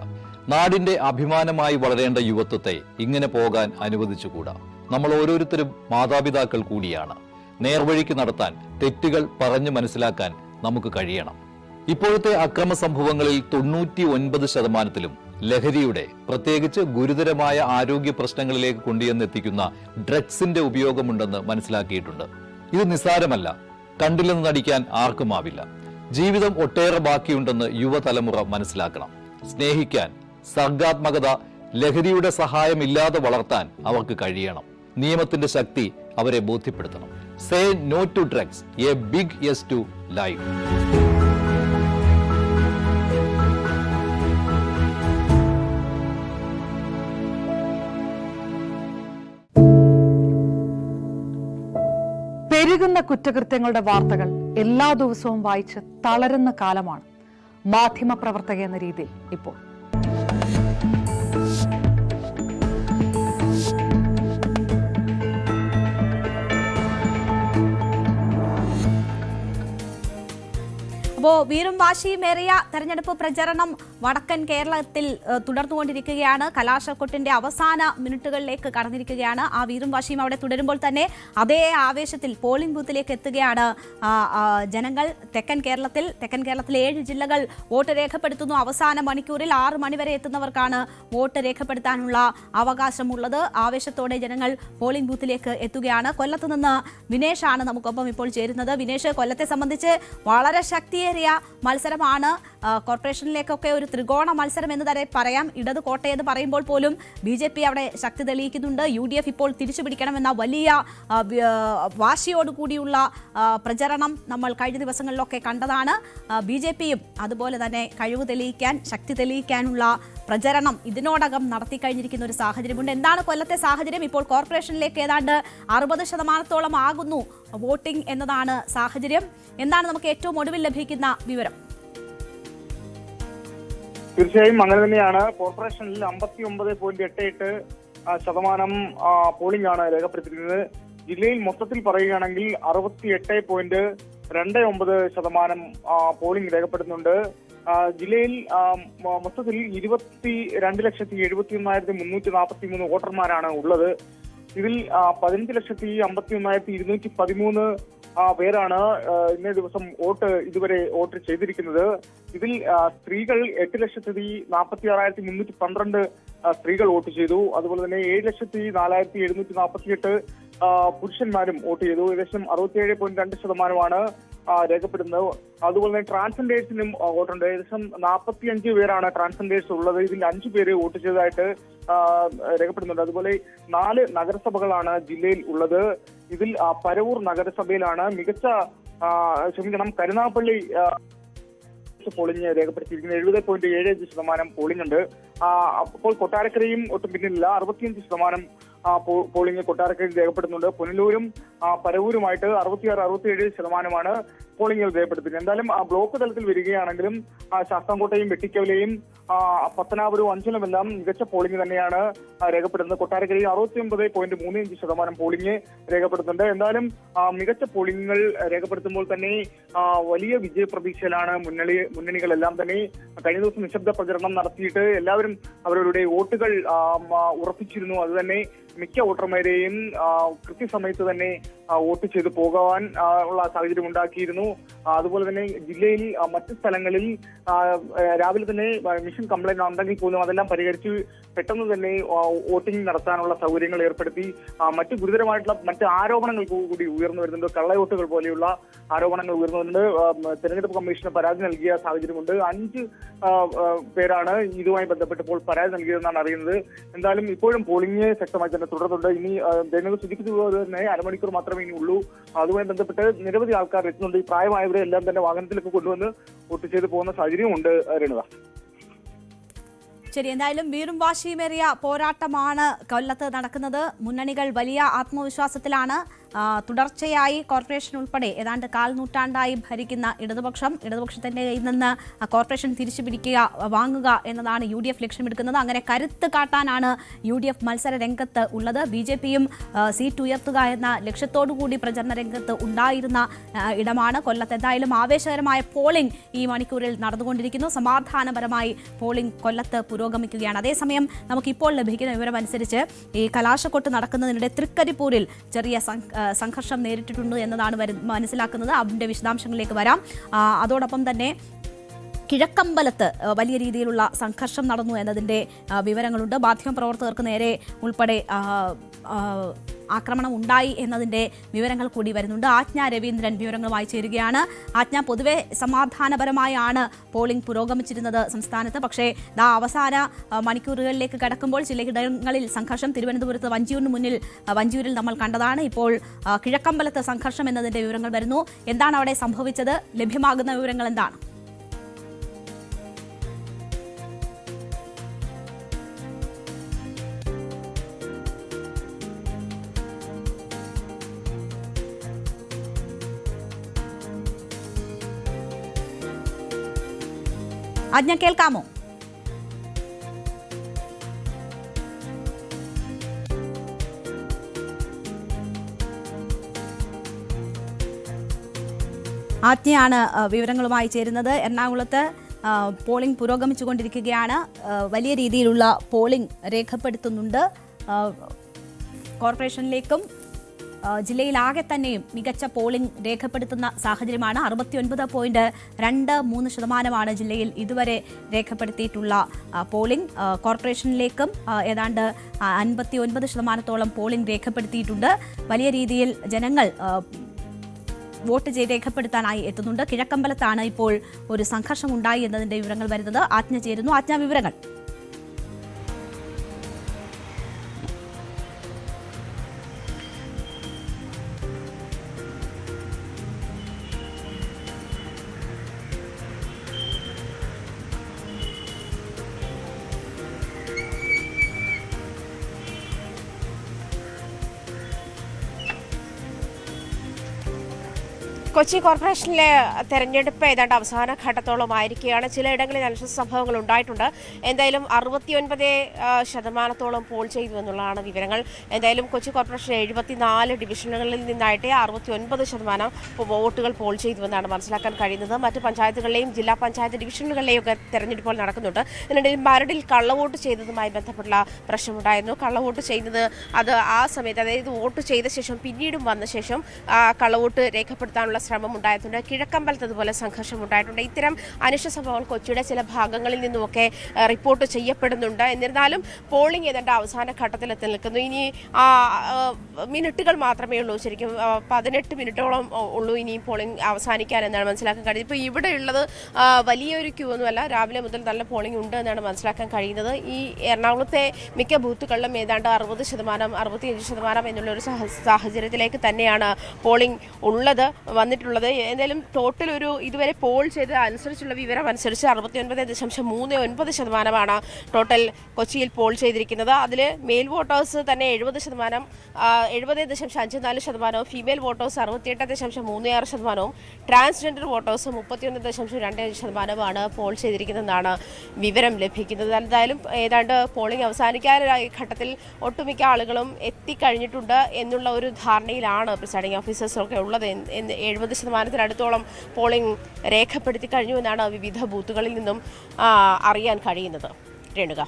നാടിന്റെ അഭിമാനമായി വളരേണ്ട യുവത്വത്തെ ഇങ്ങനെ പോകാൻ അനുവദിച്ചുകൂടാ. നമ്മൾ ഓരോരുത്തരും മാതാപിതാക്കൾ കൂടിയാണ്. നേർവഴിക്ക് നടത്താൻ, തെറ്റുകൾ പറഞ്ഞു മനസ്സിലാക്കാൻ നമുക്ക് കഴിയണം. ഇപ്പോഴത്തെ അക്രമ സംഭവങ്ങളിൽ 99% ലഹരിയുടെ, പ്രത്യേകിച്ച് ഗുരുതരമായ ആരോഗ്യ പ്രശ്നങ്ങളിലേക്ക് കൊണ്ടുവന്നെത്തിക്കുന്ന ഡ്രഗ്സിന്റെ ഉപയോഗമുണ്ടെന്ന് മനസ്സിലാക്കിയിട്ടുണ്ട്. ഇത് നിസ്സാരമല്ല. കണ്ടില്ലെന്ന് നടിക്കാൻ ആർക്കുമാവില്ല. ജീവിതം ഒട്ടേറെ ബാക്കിയുണ്ടെന്ന് യുവതലമുറ മനസ്സിലാക്കണം. സ്നേഹിക്കാൻ, സർഗാത്മകത, ലഹരിയുടെ സഹായമില്ലാതെ വളർത്താൻ അവർക്ക് കഴിയണം. നിയമത്തിന്റെ ശക്തി അവരെ ബോധ്യപ്പെടുത്തണം. Say no to drugs, a big yes to life. പെരുകുന്ന കുറ്റകൃത്യങ്ങളുടെ വാർത്തകൾ എല്ലാ ദിവസവും വായിച്ച് തളരുന്ന കാലമാണ് മാധ്യമപ്രവർത്തക എന്ന രീതിയിൽ ഇപ്പോൾ. അപ്പോൾ വീറും വാശിയുമേറിയ തെരഞ്ഞെടുപ്പ് പ്രചരണം വടക്കൻ കേരളത്തിൽ തുടർന്നുകൊണ്ടിരിക്കുകയാണ്. കലാശക്കൊട്ടിന്റെ അവസാന മിനിറ്റുകളിലേക്ക് കടന്നിരിക്കുകയാണ്. ആ വീറും വാശിയും അവിടെ തുടരുമ്പോൾ തന്നെ അതേ ആവേശത്തിൽ പോളിംഗ് ബൂത്തിലേക്ക് എത്തുകയാണ് ജനങ്ങൾ. തെക്കൻ കേരളത്തിലെ 7 ജില്ലകൾ വോട്ട് രേഖപ്പെടുത്തുന്നു. അവസാന മണിക്കൂറിൽ 6 മണിവരെ എത്തുന്നവർക്കാണ് വോട്ട് രേഖപ്പെടുത്താനുള്ള അവകാശമുള്ളത്. ആവേശത്തോടെ ജനങ്ങൾ പോളിംഗ് ബൂത്തിലേക്ക് എത്തുകയാണ്. കൊല്ലത്ത് നിന്ന് വിനേഷാണ് നമുക്കൊപ്പം ഇപ്പോൾ ചേരുന്നത്. വിനേഷ്, കൊല്ലത്തെ സംബന്ധിച്ച് വളരെ ശക്തിയേറിയ മത്സരമാണ്. കോർപ്പറേഷനിലേക്കൊക്കെ ഒരു ത്രികോണ മത്സരം എന്ന് തന്നെ പറയാം. ഇടത് കോട്ടയെന്ന് പറയുമ്പോൾ പോലും BJP അവിടെ ശക്തി തെളിയിക്കുന്നുണ്ട്. UDF ഇപ്പോൾ തിരിച്ചു പിടിക്കണമെന്ന വലിയ വാശിയോടുകൂടിയുള്ള പ്രചരണം നമ്മൾ കഴിഞ്ഞ ദിവസങ്ങളിലൊക്കെ കണ്ടതാണ്. BJPയും അതുപോലെ തന്നെ കഴിവ് തെളിയിക്കാൻ, ശക്തി തെളിയിക്കാനുള്ള പ്രചരണം ഇതിനോടകം നടത്തിക്കഴിഞ്ഞിരിക്കുന്ന ഒരു സാഹചര്യമുണ്ട്. എന്താണ് കൊല്ലത്തെ സാഹചര്യം? ഇപ്പോൾ കോർപ്പറേഷനിലേക്ക് ഏതാണ്ട് 60% ആകുന്നു വോട്ടിംഗ് എന്നതാണ് സാഹചര്യം. എന്താണ് നമുക്ക് ഏറ്റവും ഒടുവിൽ ലഭിക്കുന്ന വിവരം? തീർച്ചയായും അങ്ങനെ തന്നെയാണ്. കോർപ്പറേഷനിൽ 59.88% പോളിംഗ് ആണ് രേഖപ്പെടുത്തിയിരിക്കുന്നത്. ജില്ലയിൽ മൊത്തത്തിൽ പറയുകയാണെങ്കിൽ 68.29% പോളിംഗ് രേഖപ്പെടുന്നുണ്ട്. ജില്ലയിൽ മൊത്തത്തിൽ 22,71,343 വോട്ടർമാരാണ് ഉള്ളത്. ഇതിൽ 15,51,213 പേരാണ് ഇന്നേ ദിവസം ഇതുവരെ വോട്ട് ചെയ്തിരിക്കുന്നത്. ഇതിൽ സ്ത്രീകൾ 8,46,312 സ്ത്രീകൾ വോട്ട് ചെയ്തു. അതുപോലെ തന്നെ 7,04,748 പുരുഷന്മാരും വോട്ട് ചെയ്തു. ഏകദേശം 67.2% രേഖപ്പെടുന്നത്. അതുപോലെ തന്നെ ട്രാൻസ്ജെൻഡേഴ്സിനും വോട്ടുണ്ട്. ഏകദേശം 45 പേരാണ് ട്രാൻസ്ജെൻഡേഴ്സ് ഉള്ളത്. ഇതിൽ 5 പേര് വോട്ട് ചെയ്തതായിട്ട് രേഖപ്പെടുന്നുണ്ട്. അതുപോലെ 4 നഗരസഭകളാണ് ജില്ലയിൽ ഉള്ളത്. ഇതിൽ പരവൂർ നഗരസഭയിലാണ് കരുനാഗപ്പള്ളി പോളിംഗ് രേഖപ്പെടുത്തിയിരിക്കുന്നത്. 70.75% പോളിംഗ് ഉണ്ട്. അപ്പോൾ കൊട്ടാരക്കരയും ഒട്ടും പിന്നിലില്ല. 65% പോളിംഗ് കൊട്ടാരക്കരയിൽ രേഖപ്പെടുന്നുണ്ട്. പുനലൂരും പരവൂരുമായിട്ട് 66-67% പോളിംഗിൽ രേഖപ്പെടുത്തിയിട്ടുണ്ട്. എന്തായാലും ബ്ലോക്ക് തലത്തിൽ വരികയാണെങ്കിലും ശാസ്താംകോട്ടയും വെട്ടിക്കവലയും പത്തനാപുരവും അഞ്ചലുമെല്ലാം മികച്ച പോളിംഗ് തന്നെയാണ് രേഖപ്പെടുന്നത്. കൊട്ടാരക്കരയിൽ 69.35% പോളിംഗ് രേഖപ്പെടുത്തുന്നുണ്ട്. എന്തായാലും മികച്ച പോളിംഗുകൾ രേഖപ്പെടുത്തുമ്പോൾ തന്നെ വലിയ വിജയപ്രതീക്ഷയിലാണ് മുന്നണികളെല്ലാം തന്നെ. കഴിഞ്ഞ ദിവസം നിശബ്ദ പ്രചരണം നടത്തിയിട്ട് എല്ലാവരും അവരുടെ വോട്ടുകൾ ഉറപ്പിച്ചിരുന്നു. അത് തന്നെ മിക്ക വോട്ടർമാരെയും കൃത്യസമയത്ത് തന്നെ വോട്ട് ചെയ്ത് പോകാൻ ഉള്ള സാഹചര്യം ഉണ്ടാക്കിയിരുന്നു. അതുപോലെ തന്നെ ജില്ലയിൽ മറ്റ് സ്ഥലങ്ങളിൽ രാവിലെ തന്നെ മിഷൻ കംപ്ലൈന്റ് ഉണ്ടെങ്കിൽ പോലും അതെല്ലാം പരിഹരിച്ച് പെട്ടെന്ന് തന്നെ വോട്ടിംഗ് നടത്താനുള്ള സൗകര്യങ്ങൾ ഏർപ്പെടുത്തി. മറ്റു ഗുരുതരമായിട്ടുള്ള മറ്റ് ആരോപണങ്ങൾ കൂടി ഉയർന്നു വരുന്നുണ്ട്. കള്ളവോട്ടുകൾ പോലെയുള്ള ആരോപണങ്ങൾ ഉയർന്നു വരുന്നുണ്ട്. തെരഞ്ഞെടുപ്പ് കമ്മീഷന് പരാതി നൽകിയ സാഹചര്യമുണ്ട്. 5 പേരാണ് ഇതുമായി ബന്ധപ്പെട്ടപ്പോൾ പരാതി നൽകിയതെന്നാണ് അറിയുന്നത്. എന്തായാലും ഇപ്പോഴും പോളിംഗ് ശക്തമായി തന്നെ തുടർന്നുണ്ട്. ഇനി ജനങ്ങൾ സൂചിപ്പിച്ചതുപോലെ തന്നെ അരമണിക്കൂർ മാത്രമേ ഇനി ഉള്ളൂ. അതുമായി ബന്ധപ്പെട്ട് നിരവധി ആൾക്കാർ എത്തുന്നുണ്ട്. ഈ പ്രായമായവരെ എല്ലാം തന്നെ വാഹനത്തിലേക്ക് കൊണ്ടുവന്ന് വോട്ട് ചെയ്ത് പോകുന്ന സാഹചര്യമുണ്ട്. രേണുക, ശരി, എന്തായാലും വീറും വാശിയുമേറിയ പോരാട്ടമാണ് കൊല്ലത്ത് നടക്കുന്നത്. മുന്നണികൾ വലിയ ആത്മവിശ്വാസത്തിലാണ്. തുടർച്ചയായി കോർപ്പറേഷൻ ഉൾപ്പെടെ ഏതാണ്ട് 1/4 നൂറ്റാണ്ടായി ഭരിക്കുന്ന ഇടതുപക്ഷത്തിന്റെ കയ്യിൽ നിന്ന് കോർപ്പറേഷൻ തിരിച്ചു പിടിക്കുക, വാങ്ങുക എന്നതാണ് UDF ലക്ഷ്യമെടുക്കുന്നത്. അങ്ങനെ കരുത്ത് കാട്ടാനാണ് UDF മത്സര രംഗത്ത് ഉള്ളത്. BJPയും സീറ്റ് ഉയർത്തുക എന്ന ലക്ഷ്യത്തോടുകൂടി പ്രചരണ രംഗത്ത് ഉണ്ടായിരുന്ന ഇടമാണ് കൊല്ലത്ത്. എന്തായാലും ആവേശകരമായ പോളിംഗ് ഈ മണിക്കൂറിൽ നടന്നുകൊണ്ടിരിക്കുന്നു. സമാധാനപരമായി പോളിംഗ് കൊല്ലത്ത് പുരോഗമിക്കുകയാണ്. അതേസമയം നമുക്കിപ്പോൾ ലഭിക്കുന്ന വിവരമനുസരിച്ച് ഈ കലാശക്കൊട്ട് നടക്കുന്നതിനിടെ തൃക്കരിപ്പൂരിൽ ചെറിയ സംഘർഷം നേരിട്ടിട്ടുണ്ട് എന്നതാണ് മനസ്സിലാക്കുന്നത്. അതിന്റെ വിശദാംശങ്ങളിലേക്ക് വരാം. അതോടൊപ്പം തന്നെ കിഴക്കമ്പലത്ത് വലിയ രീതിയിലുള്ള സംഘർഷം നടന്നു എന്നതിന്റെ വിവരങ്ങളുണ്ട്. മാധ്യമപ്രവർത്തകർക്ക് നേരെ ഉൾപ്പെടെ ആക്രമണം ഉണ്ടായി എന്നതിന്റെ വിവരങ്ങൾ കൂടി വരുന്നുണ്ട്. ആജ്ഞ രവീന്ദ്രൻ വിവരങ്ങളുമായി ചേരുകയാണ്. ആജ്ഞ, പൊതുവെ സമാധാനപരമായാണ് പോളിംഗ് പുരോഗമിച്ചിരുന്നത് സംസ്ഥാനത്ത്. പക്ഷേ അവസാന മണിക്കൂറുകളിലേക്ക് കടക്കുമ്പോൾ ചിലയിടങ്ങളിൽ സംഘർഷം തിരുവനന്തപുരത്ത് വഞ്ചിയൂരിൽ നമ്മൾ കണ്ടതാണ്. ഇപ്പോൾ കിഴക്കമ്പലത്ത് സംഘർഷം എന്നതിന്റെ വിവരങ്ങൾ വരുന്നു. എന്താണ് അവിടെ സംഭവിച്ചത്? ലഭ്യമാകുന്ന വിവരങ്ങൾ എന്താണ്? ആജ്ഞ, കേൾക്കാമോ? ആജ്ഞയാണ് വിവരങ്ങളുമായി ചേരുന്നത്. എറണാകുളത്ത് പോളിംഗ് പുരോഗമിച്ചുകൊണ്ടിരിക്കുകയാണ്. വലിയ രീതിയിലുള്ള പോളിംഗ് രേഖപ്പെടുത്തുന്നുണ്ട്. കോർപ്പറേഷനിലേക്കും ജില്ലയിലാകെ തന്നെയും മികച്ച പോളിംഗ് രേഖപ്പെടുത്തുന്ന സാഹചര്യമാണ്. 69.23% ജില്ലയിൽ ഇതുവരെ രേഖപ്പെടുത്തിയിട്ടുള്ള പോളിംഗ്. കോർപ്പറേഷനിലേക്കും ഏതാണ്ട് 59% പോളിംഗ് രേഖപ്പെടുത്തിയിട്ടുണ്ട്. വലിയ രീതിയിൽ ജനങ്ങൾ വോട്ട് രേഖപ്പെടുത്താനായി എത്തുന്നുണ്ട്. കിഴക്കമ്പലത്താണ് ഇപ്പോൾ ഒരു സംഘർഷം ഉണ്ടായി എന്നതിന്റെ വിവരങ്ങൾ വരുന്നത്. ആജ്ഞ ചേരുന്നു. ആജ്ഞ, വിവരങ്ങൾ. കൊച്ചി കോർപ്പറേഷനിലെ തെരഞ്ഞെടുപ്പ് ഏതാണ്ട് അവസാന ഘട്ടത്തോളമായിരിക്കുകയാണ്. ചിലയിടങ്ങളിൽ അനിഷ്ട സംഭവങ്ങൾ ഉണ്ടായിട്ടുണ്ട്. എന്തായാലും 69% പോൾ ചെയ്തു എന്നുള്ളതാണ് വിവരങ്ങൾ. എന്തായാലും കൊച്ചി കോർപ്പറേഷനിലെ 74 ഡിവിഷനുകളിൽ നിന്നായിട്ട് 69% വോട്ടുകൾ പോൾ ചെയ്തുവെന്നാണ് മനസ്സിലാക്കാൻ കഴിയുന്നത്. മറ്റ് പഞ്ചായത്തുകളിലെയും ജില്ലാ പഞ്ചായത്ത് ഡിവിഷനുകളിലെയും ഒക്കെ തെരഞ്ഞെടുപ്പുകൾ നടക്കുന്നുണ്ട്. ഇതിനിടയിൽ മരടിൽ കള്ളവോട്ട് ചെയ്തതുമായി ബന്ധപ്പെട്ടുള്ള പ്രശ്നമുണ്ടായിരുന്നു. കള്ളവോട്ട് ചെയ്യുന്നത് അത് ആ സമയത്ത്, അതായത് വോട്ട് ചെയ്ത ശേഷം പിന്നീടും വന്ന ശേഷം കള്ളവോട്ട് രേഖപ്പെടുത്താനുള്ള ശ്രമം ഉണ്ടായിട്ടുണ്ട്. കിഴക്കമ്പലത്ത് അതുപോലെ സംഘർഷം ഉണ്ടായിട്ടുണ്ട്. ഇത്തരം അനിഷ്ട സംഭവങ്ങൾ കൊച്ചിയുടെ ചില ഭാഗങ്ങളിൽ നിന്നുമൊക്കെ റിപ്പോർട്ട് ചെയ്യപ്പെടുന്നുണ്ട്. എന്നിരുന്നാലും പോളിംഗ് ഏതാണ്ട് അവസാന ഘട്ടത്തിലെത്തി നിൽക്കുന്നു. ഇനി മിനിറ്റുകൾ മാത്രമേ ഉള്ളൂ. ശരിക്കും 18 മിനിറ്റോളം ഉള്ളൂ ഇനി പോളിംഗ് അവസാനിക്കാൻ എന്നാണ് മനസ്സിലാക്കാൻ കഴിയുന്നത്. ഇപ്പോൾ ഇവിടെ ഉള്ളത് വലിയൊരു ക്യൂ ഒന്നുമല്ല. രാവിലെ മുതൽ നല്ല പോളിംഗ് ഉണ്ട് എന്നാണ് മനസ്സിലാക്കാൻ കഴിയുന്നത്. ഈ എറണാകുളത്തെ മിക്ക ബൂത്തുകളിലും ഏതാണ്ട് 60%, 65% എന്നുള്ളൊരു സാഹചര്യത്തിലേക്ക് തന്നെയാണ് പോളിംഗ് വന്നിട്ടുള്ളത്. എന്തായാലും ടോട്ടൽ ഒരു ഇതുവരെ പോൾ ചെയ്ത അനുസരിച്ചുള്ള വിവരം അനുസരിച്ച് 69.39% ടോട്ടൽ കൊച്ചിയിൽ പോൾ ചെയ്തിരിക്കുന്നത്. അതിൽ മെയിൽ വോട്ടേഴ്സ് തന്നെ 70%, 70.54%, female voters 68.36%, transgender voters 31.25% poll ചെയ്തിരിക്കുന്നതെന്നാണ് വിവരം ലഭിക്കുന്നത്. എന്തായാലും ഏതാണ്ട് പോളിംഗ് അവസാനിക്കാനായ ഘട്ടത്തിൽ ഒട്ടുമിക്ക ആളുകളും എത്തിക്കഴിഞ്ഞിട്ടുണ്ട് എന്നുള്ള ഒരു ധാരണയിലാണ് പ്രിസൈഡിംഗ് ഓഫീസേഴ്സൊക്കെ ഉള്ളത്. 70%-അടുത്തോളം പോളിംഗ് രേഖപ്പെടുത്തി കഴിഞ്ഞു എന്നാണ് വിവിധ ബൂത്തുകളിൽ നിന്നും അറിയാൻ കഴിയുന്നത്. രേണുക,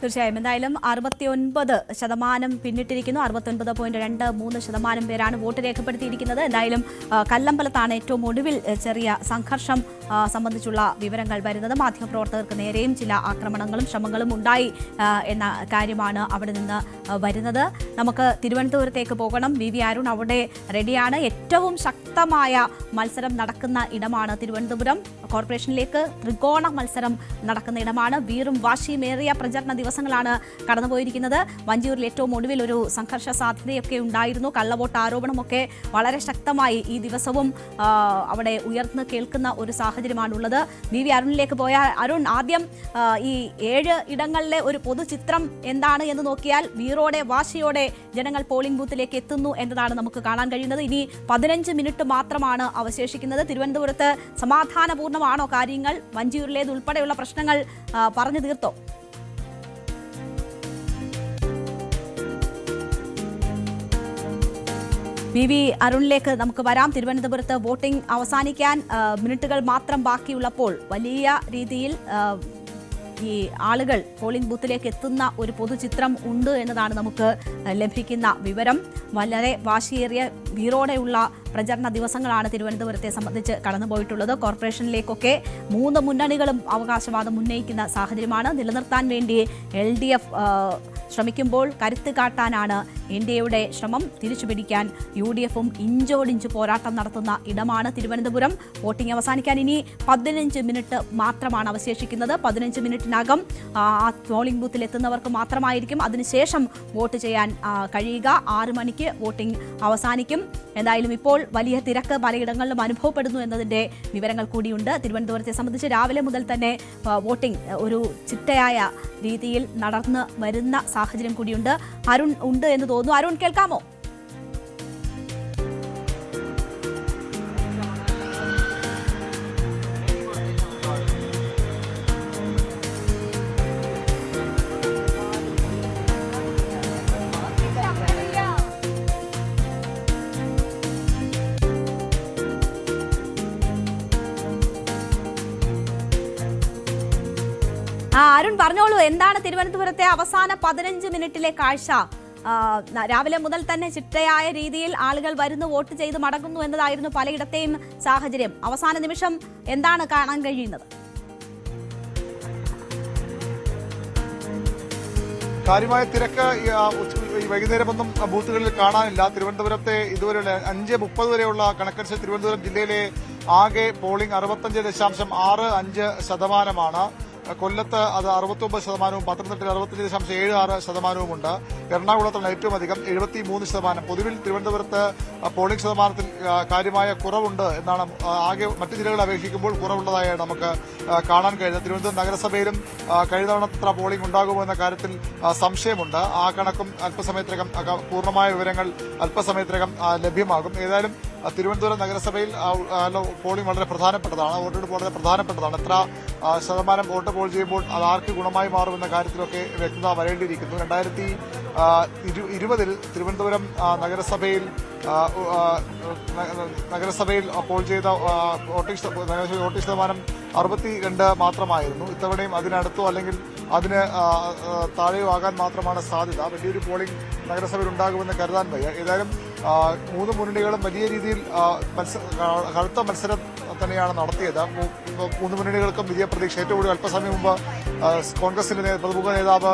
തീർച്ചയായും എന്തായാലും 69% പിന്നിട്ടിരിക്കുന്നു. 69.23% പേരാണ് വോട്ട് രേഖപ്പെടുത്തിയിരിക്കുന്നത്. എന്തായാലും കല്ലമ്പലത്താണ് ഏറ്റവും ഒടുവിൽ ചെറിയ സംഘർഷം സംബന്ധിച്ചുള്ള വിവരങ്ങൾ വരുന്നത്. മാധ്യമപ്രവർത്തകർക്ക് നേരെയും ചില ആക്രമണങ്ങളും ശ്രമങ്ങളും ഉണ്ടായി എന്ന കാര്യമാണ് അവിടെ നിന്ന് വരുന്നത്. നമുക്ക് തിരുവനന്തപുരത്തേക്ക് പോകണം. വി അരുൺ അവിടെ റെഡിയാണ്. ഏറ്റവും ശക്തമായ മത്സരം നടക്കുന്ന ഇടമാണ് തിരുവനന്തപുരം. കോർപ്പറേഷനിലേക്ക് ത്രികോണ മത്സരം നടക്കുന്ന ഇടമാണ്. വീറും വാശിയുമേറിയ പ്രചരണ ദിവസങ്ങളാണ് കടന്നുപോയിരിക്കുന്നത്. വഞ്ചിയൂരിൽ ഏറ്റവും ഒടുവിൽ ഒരു സംഘർഷ സാധ്യതയൊക്കെ ഉണ്ടായിരുന്നു. കള്ളവോട്ട് ആരോപണമൊക്കെ വളരെ ശക്തമായി ഈ ദിവസവും അവിടെ ഉയർന്നു കേൾക്കുന്ന ഒരു സാഹചര്യമാണുള്ളത്. വി അരുണിലേക്ക് പോയാൽ, അരുൺ, ആദ്യം ഈ 7 ഇടങ്ങളിലെ ഒരു പൊതുചിത്രം എന്താണ് എന്ന് നോക്കിയാൽ വീറോടെ വാശിയോടെ ജനങ്ങൾ പോളിംഗ് ബൂത്തിലേക്ക് എത്തുന്നു എന്നതാണ് നമുക്ക് കാണാൻ കഴിയുന്നത്. ഇനി 15 മിനിറ്റ് മാത്രമാണ് അവശേഷിക്കുന്നത്. തിരുവനന്തപുരത്ത് സമാധാനപൂർണ്ണമാണോ കാര്യങ്ങൾ? വഞ്ചിയൂരിലേത് ഉൾപ്പെടെയുള്ള പ്രശ്നങ്ങൾ പറഞ്ഞു തീർത്തോ? വി അരുണിലേക്ക് നമുക്ക് വരാം. തിരുവനന്തപുരത്ത് വോട്ടിംഗ് അവസാനിക്കാൻ മിനിറ്റുകൾ മാത്രം ബാക്കിയുള്ളപ്പോൾ വലിയ രീതിയിൽ ഈ ആളുകൾ പോളിംഗ് ബൂത്തിലേക്ക് എത്തുന്ന ഒരു പൊതുചിത്രം ഉണ്ട് എന്നതാണ് നമുക്ക് ലഭിക്കുന്ന വിവരം. വളരെ വാശിയേറിയ വീറോടെയുള്ള പ്രചരണ ദിവസങ്ങളാണ് തിരുവനന്തപുരത്തെ സംബന്ധിച്ച് കടന്നുപോയിട്ടുള്ളത്. കോർപ്പറേഷനിലേക്കൊക്കെ 3 മുന്നണികളും അവകാശവാദം ഉന്നയിക്കുന്ന സാഹചര്യമാണ്. നിലനിർത്താൻ വേണ്ടി LDF ശ്രമിക്കുമ്പോൾ കരുത്ത് കാട്ടാനാണ് ഇന്ത്യയുടെ ശ്രമം. തിരിച്ചുപിടിക്കാൻ UDFും ഇഞ്ചോടിഞ്ച് പോരാട്ടം നടത്തുന്ന ഇടമാണ് തിരുവനന്തപുരം. വോട്ടിംഗ് അവസാനിക്കാൻ ഇനി 15 മിനിറ്റ് മാത്രമാണ് അവശേഷിക്കുന്നത്. 15 മിനിറ്റിനകം പോളിംഗ് ബൂത്തിൽ എത്തുന്നവർക്ക് മാത്രമായിരിക്കും അതിനുശേഷം വോട്ട് ചെയ്യാൻ കഴിയുക. 6 മണിക്ക് വോട്ടിംഗ് അവസാനിക്കും. എന്തായാലും ഇപ്പോൾ വലിയ തിരക്ക് പലയിടങ്ങളിലും അനുഭവപ്പെടുന്നു എന്നതിന്റെ വിവരങ്ങൾ കൂടിയുണ്ട്. തിരുവനന്തപുരത്തെ സംബന്ധിച്ച് രാവിലെ മുതൽ തന്നെ വോട്ടിംഗ് ഒരു ചിട്ടയായ രീതിയിൽ നടന്നു വരുന്ന സാഹചര്യം കൂടിയുണ്ട്. അരുൺ ഉണ്ട് എന്ന് തോന്നുന്നു. അരുൺ, കേൾക്കാമോ? അരുൺ, പറഞ്ഞോളൂ, എന്താണ് തിരുവനന്തപുരത്തെ അവസാന 15 മിനിറ്റിലെ കാഴ്ച? രാവിലെ മുതൽ തന്നെ ചിട്ടയായ രീതിയിൽ ആളുകൾ വരുന്നു, വോട്ട് ചെയ്ത് മടങ്ങുന്നു എന്നതായിരുന്നു പലയിടത്തെയും സാഹചര്യം. അവസാന നിമിഷം എന്താണ് കാണാൻ കഴിയുന്നത്? കാര്യമായ തിരക്ക് വൈകുന്നേരമൊന്നും ബൂത്തുകളിൽ കാണാനില്ല. തിരുവനന്തപുരത്തെ ഇതുവരെ 5:30 വരെയുള്ള കണക്കനുസരിച്ച് തിരുവനന്തപുരം ജില്ലയിലെ ആകെ പോളിംഗ് 65.65%. കൊല്ലത്ത് അത് 69%, പത്തനംതിട്ടയിൽ 65.76%. എറണാകുളത്താണ് ഏറ്റവും അധികം 73%. പൊതുവിൽ തിരുവനന്തപുരത്ത് പോളിംഗ് ശതമാനത്തിൽ കാര്യമായ കുറവുണ്ട് എന്നാണ് ആകെ മറ്റു ജില്ലകളെ അപേക്ഷിക്കുമ്പോൾ കുറവുള്ളതായാണ് നമുക്ക് കാണാൻ കഴിയുന്നത്. തിരുവനന്തപുരം നഗരസഭയിലും കഴിഞ്ഞ തവണ പോളിംഗ് ഉണ്ടാകുമോ എന്ന കാര്യത്തിൽ സംശയമുണ്ട്. ആ കണക്കും അല്പസമയത്തിനകം പൂർണ്ണമായ വിവരങ്ങൾ അല്പസമയത്തിനകം ലഭ്യമാകും. ഏതായാലും തിരുവനന്തപുരം നഗരസഭയിൽ പോളിംഗ് വളരെ പ്രധാനപ്പെട്ടതാണ്. വോട്ടെടുപ്പ് വളരെ പ്രധാനപ്പെട്ടതാണ്. എത്ര ശതമാനം വോട്ട് പോൾ ചെയ്യുമ്പോൾ അത് ആർക്ക് ഗുണമായി മാറുമെന്ന കാര്യത്തിലൊക്കെ വ്യക്തത വരേണ്ടിയിരിക്കുന്നു. 2020 തിരുവനന്തപുരം നഗരസഭയിൽ പോൾ ചെയ്ത വോട്ടിംഗ് ശതമാനം 62 മാത്രമായിരുന്നു. ഇത്തവണയും അതിനടുത്തോ അല്ലെങ്കിൽ അതിന് താഴെയോ ആകാൻ മാത്രമാണ് സാധ്യത. വലിയൊരു പോളിംഗ് നഗരസഭയിൽ ഉണ്ടാകുമെന്ന് കരുതാൻ വയ്യ. ഏതായാലും 3 മുന്നണികളും വലിയ രീതിയിൽ കടുത്ത മത്സരം തന്നെയാണ് നടത്തിയത്. 3 മുന്നണികൾക്കും വിജയപ്രതീക്ഷ. ഏറ്റവും കൂടുതൽ അല്പസമയം മുമ്പ് കോൺഗ്രസിന്റെ പ്രമുഖ നേതാവ്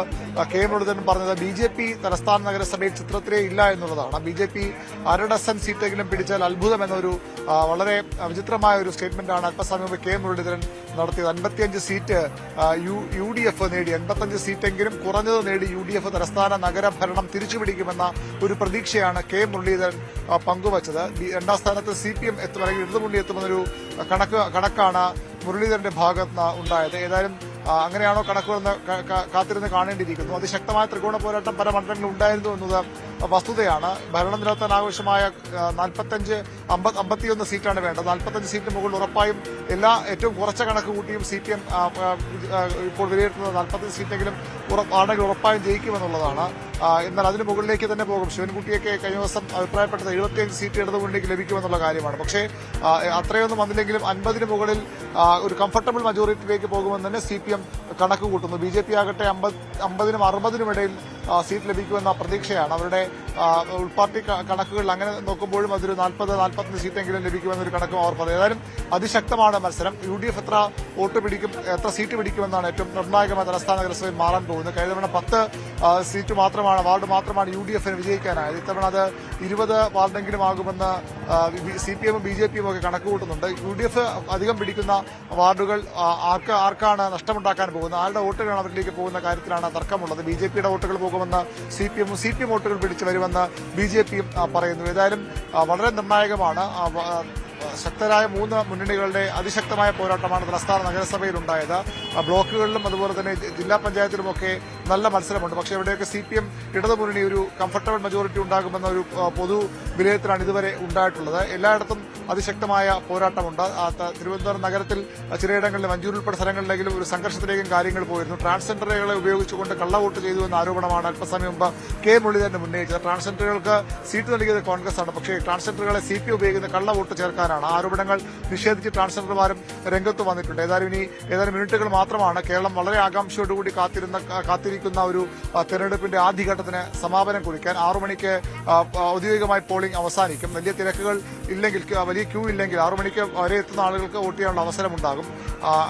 കെ മുരളീധരൻ പറഞ്ഞത് BJP തലസ്ഥാന നഗരസഭയിൽ ചിത്രത്തിലേ ഇല്ല എന്നുള്ളതാണ്. BJP 1/2 ഡസൻ സീറ്റെങ്കിലും പിടിച്ചാൽ അത്ഭുതം എന്നൊരു വളരെ വിചിത്രമായ ഒരു സ്റ്റേറ്റ്മെന്റാണ് അല്പസമയം മുമ്പ് കെ മുരളീധരൻ നടത്തിയത്. 55 സീറ്റ് UDF നേടി, 85 സീറ്റെങ്കിലും കുറഞ്ഞത് നേടി UDF തലസ്ഥാന നഗരഭരണം തിരിച്ചുപിടിക്കുമെന്ന ഒരു പ്രതീക്ഷയാണ് കെ മുരളീധരൻ പങ്കുവച്ചത്. 2ാം സ്ഥാനത്ത് CPM എത്തും അല്ലെങ്കിൽ ഇടതുമുന്നണി എത്തുമെന്നൊരു കണക്കാണ് മുരളീധരന്റെ ഭാഗത്ത് ഉണ്ടായത്. ഏതായാലും അങ്ങനെയാണോ കണക്കുകളെന്ന് കാത്തിരുന്ന് കാണേണ്ടിയിരിക്കുന്നു. അതിശക്തമായ ത്രികോണ പോരാട്ടം പല മണ്ഡലങ്ങളിൽ ഉണ്ടായിരുന്നു എന്നത് വസ്തുതയാണ്. ഭരണം നിലനിർത്താൻ ആവശ്യമായ 51 സീറ്റാണ് വേണ്ടത്. 45 സീറ്റിന് മുകളിൽ ഉറപ്പായും ഏറ്റവും കുറച്ച കണക്ക് കൂട്ടിയും CPM ഇപ്പോൾ വിലയിരുത്തുന്നത് 45 സീറ്റെങ്കിലും ആണെങ്കിൽ ഉറപ്പായും ജയിക്കുമെന്നുള്ളതാണ്. എന്നാൽ അതിന് മുകളിലേക്ക് തന്നെ പോകും. ശിവൻകുട്ടിയൊക്കെ കഴിഞ്ഞ ദിവസം അഭിപ്രായപ്പെട്ടത് 75 സീറ്റ് ഇടതുമുന്നണിക്ക് ലഭിക്കുമെന്നുള്ള കാര്യമാണ്. പക്ഷേ അത്രയൊന്നും വന്നില്ലെങ്കിലും 50-ന് മുകളിൽ ഒരു കംഫർട്ടബിൾ മജോറിറ്റിയിലേക്ക് പോകുമെന്ന് തന്നെ CPM കണക്ക് കൂട്ടുന്നു. BJP ആകട്ടെ 50-നും 60-നും ഇടയിൽ സീറ്റ് ലഭിക്കുമെന്ന പ്രതീക്ഷയാണ്. അവരുടെ ഉൾപാർട്ടി കണക്കുകളിൽ അങ്ങനെ നോക്കുമ്പോഴും അതൊരു 40-45 സീറ്റെങ്കിലും ലഭിക്കുമെന്നൊരു കണക്കും അവർ പറയും. ഏതായാലും അതിശക്തമാണ് മത്സരം. UDF എത്ര വോട്ട് പിടിക്കും, എത്ര സീറ്റ് പിടിക്കുമെന്നാണ് ഏറ്റവും നിർണായകമായ തലസ്ഥാന നഗരസഭയിൽ മാറാൻ പോകുന്നത്. കഴിഞ്ഞ തവണ 10 സീറ്റ് മാത്രമാണ്, വാർഡ് മാത്രമാണ് UDFന് വിജയിക്കാനായത്. ഇത്തവണ അത് 20 വാർഡെങ്കിലും ആകുമെന്ന് CPM BJP ഒക്കെ കണക്ക് കൂട്ടുന്നുണ്ട്. UDF അധികം പിടിക്കുന്ന വാർഡുകൾ ആർക്കാണ് നഷ്ടമുണ്ടാക്കാൻ പോകുന്നത്, ആരുടെ വോട്ടുകളാണ് അവരിലേക്ക് പോകുന്ന കാര്യത്തിലാണ് തർക്കമുള്ളത്. BJPയുടെ വോട്ടുകൾ പോകുമെന്ന് CPM വോട്ടുകൾ പിടിച്ചു വരുമെന്ന് BJPയും പറയുന്നു. ഏതായാലും വളരെ നിർണായകമാണ്. ശക്തരായ 3 മുന്നണികളുടെ അതിശക്തമായ പോരാട്ടമാണ് തലസ്ഥാന നഗരസഭയിൽ ഉണ്ടായത്. ബ്ലോക്കുകളിലും അതുപോലെ തന്നെ ജില്ലാ പഞ്ചായത്തിലുമൊക്കെ നല്ല മത്സരമുണ്ട്. പക്ഷേ ഇവിടെയൊക്കെ CPM ഇടതുമുന്നണി ഒരു കംഫർട്ടബിൾ മെജോറിറ്റി ഉണ്ടാകുമെന്ന ഒരു പൊതു വിലയിരുത്തലാണ് ഇതുവരെ ഉണ്ടായിട്ടുള്ളത്. എല്ലായിടത്തും അതിശക്തമായ പോരാട്ടമുണ്ട്. തിരുവനന്തപുരം നഗരത്തിൽ ചിലയിടങ്ങളിൽ മഞ്ചൂർ ഉൾപ്പെടെ സ്ഥലങ്ങളിലെങ്കിലും ഒരു സംഘർഷത്തിലേക്കും കാര്യങ്ങൾ പോയിരുന്നു. ട്രാൻസ്ജെൻഡറുകളെ ഉപയോഗിച്ചുകൊണ്ട് കള്ളവോട്ട് ചെയ്തു എന്ന ആരോപണമാണ് അല്പസമയം മുമ്പ് K. മുരളീധരൻ ഉന്നയിച്ചത്. ട്രാൻസ്ജെൻഡറുകൾക്ക് സീറ്റ് നൽകിയത് കോൺഗ്രസ് ആണ്. പക്ഷേ ട്രാൻസ്ജെൻഡറുകളെ CPM ഉപയോഗിക്കുന്ന കള്ളവോട്ട് ചേർക്കാനാണ്. ആരോപണങ്ങൾ നിഷേധിച്ച് ട്രാൻസ്ജെൻഡർമാരും രംഗത്ത് വന്നിട്ടുണ്ട്. ഏതാനും മിനിറ്റുകൾ മാത്രമാണ്. കേരളം വളരെ ആകാംക്ഷയോടുകൂടി കാത്തിരിക്കുന്ന ഒരു തെരഞ്ഞെടുപ്പിന്റെ ആദ്യഘട്ടത്തിന് സമാപനം കുറിക്കാൻ 6 മണിക്ക് ഔദ്യോഗികമായി പോളിംഗ് അവസാനിക്കും. വലിയ തിരക്കുകൾ ഇല്ലെങ്കിൽ, വലിയ ക്യൂ ഇല്ലെങ്കിൽ 6 മണിക്ക് വരെ എത്തുന്ന ആളുകൾക്ക് വോട്ട് ചെയ്യാനുള്ള അവസരമുണ്ടാകും.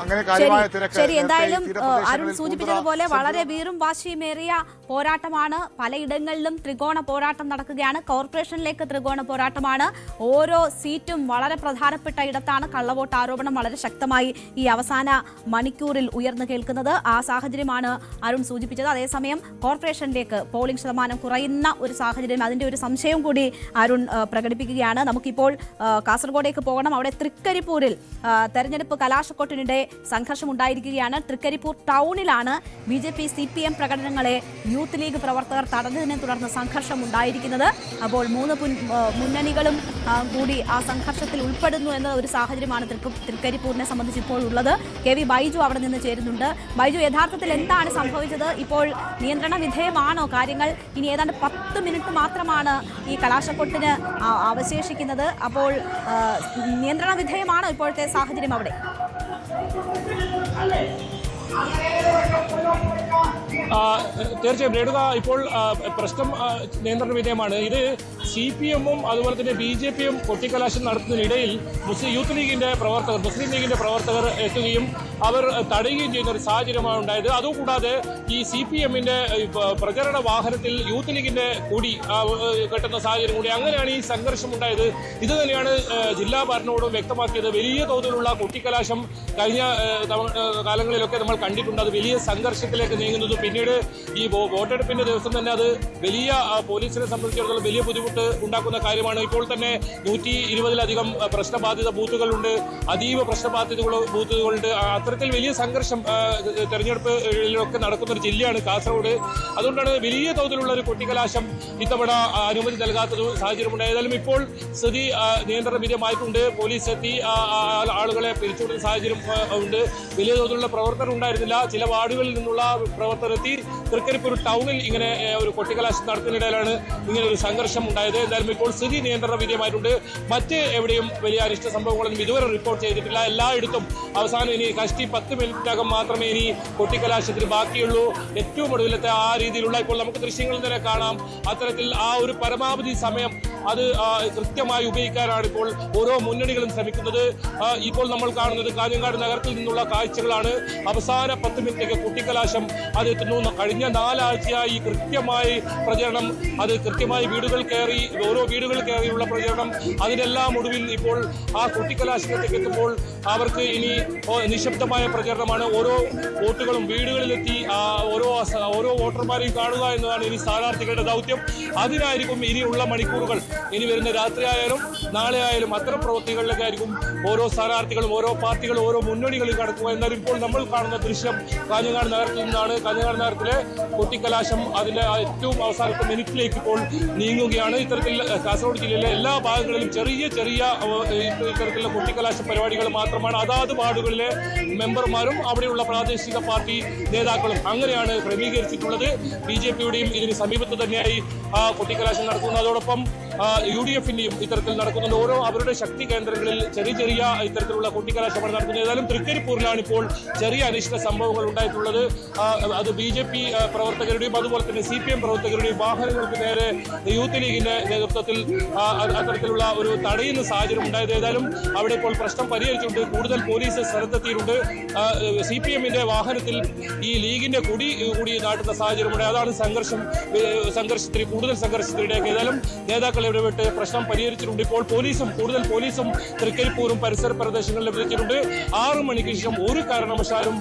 അങ്ങനെ കാര്യമായ തിരക്ക്. എന്തായാലും അരുൺ സൂചിപ്പിച്ചതുപോലെ വളരെ വീറും വാശിയുമേറിയ പോരാട്ടമാണ്. പലയിടങ്ങളിലും ത്രികോണ പോരാട്ടം നടക്കുകയാണ്. കോർപ്പറേഷനിലേക്ക് ത്രികോണ പോരാട്ടമാണ്. ഓരോ സീറ്റും വളരെ പ്രധാനപ്പെട്ട ഇടത്താണ് കള്ളവോട്ട് ആരോപണം വളരെ ശക്തമായി ഈ അവസാന മണിക്കൂറിൽ ഉയർന്നു കേൾക്കുന്നത്. ആ സാഹചര്യമാണ് അരുൺ സൂചിപ്പിച്ചത്. അതേസമയം കോർപ്പറേഷനിലേക്ക് പോളിംഗ് ശതമാനം കുറയുന്ന ഒരു സാഹചര്യം, അതിന്റെ ഒരു സംശയം കൂടി അരുൺ പ്രകടിപ്പിക്കുകയാണ്. നമുക്കിപ്പോൾ കാസർഗോഡേക്ക് പോകണം. അവിടെ തൃക്കരിപ്പൂരിൽ തെരഞ്ഞെടുപ്പ് കലാശക്കൊട്ടിനിടെ സംഘർഷം ഉണ്ടായിരിക്കുകയാണ്. തൃക്കരിപ്പൂർ ടൗണിലാണ് BJP CPM പ്രകടനങ്ങളെ യൂത്ത് ലീഗ് പ്രവർത്തകർ തടഞ്ഞതിനെ തുടർന്ന് സംഘർഷം ഉണ്ടായിരിക്കുന്നത്. അപ്പോൾ 3 മുന്നണികളും കൂടി ആ സംഘർഷത്തിൽ ഉൾപ്പെടുന്നു എന്ന ഒരു സാഹചര്യമാണ് തൃക്കരിപ്പൂരിനെ സംബന്ധിച്ച് ഇപ്പോൾ ഉള്ളത്. KV ബൈജു അവിടെ നിന്ന് ചേരുന്നുണ്ട്. ബൈജു, യഥാർത്ഥത്തിൽ എന്താണ് സംഭവിച്ചത്? ഇപ്പോൾ നിയന്ത്രണ വിധേയമാണോ കാര്യങ്ങൾ? ഇനി ഏതാണ്ട് 10 മിനിറ്റ് മാത്രമാണ് ഈ കലാശക്കൊട്ടിന് അവശേഷിക്കുന്നത്. അപ്പോൾ നിയന്ത്രണ വിധേയമാണോ ഇപ്പോഴത്തെ സാഹചര്യം അവിടെ? തീർച്ചയായും രേണുക, ഇപ്പോൾ പ്രശ്നം നിയന്ത്രണ വിധേയമാണ്. ഇത് CPM-ഉം അതുപോലെ തന്നെ BJP-യും കൊട്ടിക്കലാശം നടത്തുന്നതിനിടയിൽ മുസ്ലിം ലീഗിന്റെ പ്രവർത്തകർ എത്തുകയും അവർ തടയുകയും ചെയ്യുന്ന ഒരു സാഹചര്യമാണ് ഉണ്ടായത്. അതുകൂടാതെ ഈ CPM-ന്റെ പ്രചരണ വാഹനത്തിൽ യൂത്ത് ലീഗിന്റെ കൂടി കെട്ടുന്ന സാഹചര്യം കൂടി. അങ്ങനെയാണ് ഈ സംഘർഷം ഉണ്ടായത്. ഇത് തന്നെയാണ് ജില്ലാ ഭരണകൂടം വ്യക്തമാക്കിയത്. വലിയ തോതിലുള്ള കൊട്ടിക്കലാശം കഴിഞ്ഞ കാലങ്ങളിലൊക്കെ നമ്മൾ കണ്ടിട്ടുണ്ട്. അത് വലിയ സംഘർഷത്തിലേക്ക് നീങ്ങുന്നത് പിന്നീട് ഈ വോട്ടെടുപ്പിന്റെ ദിവസം തന്നെ അത് വലിയ പോലീസിനെ സംബന്ധിച്ചിടത്തോളം വലിയ ബുദ്ധിമുട്ട് ഉണ്ടാക്കുന്ന കാര്യമാണ്. ഇപ്പോൾ തന്നെ 120-ലധികം പ്രശ്നബാധിത ബൂത്തുകളുണ്ട്, അതീവ പ്രശ്നബാധിത ബൂത്തുകളുണ്ട്. അത്തരത്തിൽ വലിയ സംഘർഷം തെരഞ്ഞെടുപ്പിലൊക്കെ നടക്കുന്ന ഒരു ജില്ലയാണ് കാസർഗോഡ്. അതുകൊണ്ടാണ് വലിയ തോതിലുള്ള ഒരു കൊട്ടിക്കലാശം ഇത്തവണ അനുമതി നൽകാത്ത സാഹചര്യമുണ്ട്. ഏതായാലും ഇപ്പോൾ സ്ഥിതി നിയന്ത്രണ വിധേയമായിട്ടുണ്ട്. പോലീസ് എത്തി ആളുകളെ പിരിച്ചുവിടുന്ന സാഹചര്യം ഉണ്ട്. വലിയ തോതിലുള്ള പ്രവർത്തനം ഉണ്ടായിരുന്നില്ല. ചില വാർഡുകളിൽ നിന്നുള്ള പ്രവർത്തനത്തി തൃക്കരിപ്പൂർ ടൗണിൽ ഇങ്ങനെ ഒരു കൊട്ടിക്കലാശം നടത്തുന്നതിനിടയിലാണ് ഇങ്ങനെ ഒരു സംഘർഷം ഉണ്ടായത്. എന്തായാലും ഇപ്പോൾ സ്ഥിതി നിയന്ത്രണ വിധേയമായിട്ടുണ്ട്. മറ്റ് എവിടെയും വലിയ അനിഷ്ട സംഭവങ്ങളൊന്നും ഇതുവരെ റിപ്പോർട്ട് ചെയ്തിട്ടില്ല. എല്ലായിടത്തും അവസാനം ഇനി കഷ്ടി 10 മിനിറ്റിനകം മാത്രമേ ഇനി കൊട്ടിക്കലാശത്തിന് ബാക്കിയുള്ളൂ. ഏറ്റവും ഒടുവിലത്തെ ആ രീതിയിലുള്ള ഇപ്പോൾ നമുക്ക് ദൃശ്യങ്ങളിൽ തന്നെ കാണാം. അത്തരത്തിൽ ആ ഒരു പരമാവധി സമയം അത് കൃത്യമായി ഉപയോഗിക്കാനാണ് ഇപ്പോൾ ഓരോ മുന്നണികളും ശ്രമിക്കുന്നത്. ഇപ്പോൾ നമ്മൾ കാണുന്നത് കാഞ്ഞങ്ങാട് നഗരത്തിൽ നിന്നുള്ള കാഴ്ചകളാണ്. അവസാന 10 മിനിറ്റൊക്കെ കൊട്ടിക്കലാശം അത് എത്തുന്നു. കഴിഞ്ഞ 4 ആഴ്ചയായി കൃത്യമായി പ്രചരണം, അത് കൃത്യമായി വീടുകൾ കയറി, ഓരോ വീടുകൾ കയറിയുള്ള പ്രചരണം, അതിനെല്ലാം ഒടുവിൽ ഇപ്പോൾ ആ കൊട്ടിക്കലാശത്തിലേക്ക് എത്തുമ്പോൾ അവർക്ക് ഇനി നിശബ്ദമായ പ്രചരണമാണ്. ഓരോ വോട്ടുകളും വീടുകളിലെത്തി ഓരോ വോട്ടർമാരെയും കാണുക എന്നതാണ് ഇനി സ്ഥാനാർത്ഥികളുടെ ദൗത്യം. അതിനായിരിക്കും ഇനിയുള്ള മണിക്കൂറുകൾ, ഇനി വരുന്ന രാത്രി ആയാലും നാളെ ആയാലും അത്തരം പ്രവൃത്തികളിലൊക്കെ ആയിരിക്കും ഓരോ സ്ഥാനാർത്ഥികളും ഓരോ പാർട്ടികളും ഓരോ മുന്നണികളും കടക്കുക. എന്നാൽ ഇപ്പോൾ നമ്മൾ കാണുന്ന ദൃശ്യം കാഞ്ഞങ്ങാട് നഗരത്തിൽ നിന്നാണ്. കാഞ്ഞങ്ങാട് നഗരത്തിലെ കൊട്ടിക്കലാശം അതിന്റെ ഏറ്റവും അവസാനത്തെ മിനിറ്റിലേക്ക് ഇപ്പോൾ നീങ്ങുകയാണ്. ഇത്തരത്തിൽ കാസർഗോഡ് ജില്ലയിലെ എല്ലാ ഭാഗങ്ങളിലും ചെറിയ ഇത്തരത്തിലുള്ള കൊട്ടിക്കലാശ പരിപാടികൾ മാത്രമാണ് അതാത് വാർഡുകളിലെ മെമ്പർമാരും അവിടെയുള്ള പ്രാദേശിക പാർട്ടി നേതാക്കളും അങ്ങനെയാണ് ക്രമീകരിച്ചിട്ടുള്ളത്. BJP-യുടെയും ഇതിന് സമീപത്ത് തന്നെയായി ആ കൊട്ടിക്കലാശം നടത്തുന്നത്. അതോടൊപ്പം UDF-ന്റെയും ഇത്തരത്തിൽ നടക്കുന്നുണ്ട്. ഓരോ അവരുടെ ശക്തി കേന്ദ്രങ്ങളിൽ ചെറിയ ചെറിയ ഇത്തരത്തിലുള്ള കൊട്ടിക്കലാശമാണ് നടക്കുന്നത്. ഏതായാലും തൃക്കരിപ്പൂരിലാണ് ഇപ്പോൾ ചെറിയ അനിഷ്ട സംഭവങ്ങൾ ഉണ്ടായിട്ടുള്ളത്. അത് BJP പ്രവർത്തകരുടെയും അതുപോലെ തന്നെ CPM പ്രവർത്തകരുടെയും വാഹനങ്ങൾക്ക് നേരെ യൂത്ത് ലീഗിന്റെ നേതൃത്വത്തിൽ അത്തരത്തിലുള്ള ഒരു തടയുന്ന സാഹചര്യം ഉണ്ടായത്. ഏതായാലും അവിടെ ഇപ്പോൾ പ്രശ്നം പരിഹരിച്ചുകൊണ്ട് കൂടുതൽ പോലീസ് സ്ഥലത്തെത്തിയിട്ടുണ്ട്. CPM-ന്റെ വാഹനത്തിൽ ഈ ലീഗിന്റെ കൊടി കൂടി നാട്ടുന്ന സാഹചര്യമുണ്ട്. അതാണ് കൂടുതൽ സംഘർഷത്തിനിടയാക്കി. ഏതായാലും നേതാക്കൾ ഇടപെട്ട് പ്രശ്നം പരിഹരിച്ചിട്ടുണ്ട്. ഇപ്പോൾ കൂടുതൽ പോലീസും തൃക്കരിപ്പൂരും പരിസര പ്രദേശങ്ങളിൽ എത്തിച്ചിട്ടുണ്ട്. 6 മണിക്ക് ശേഷം ഒരു കാരണവശാലും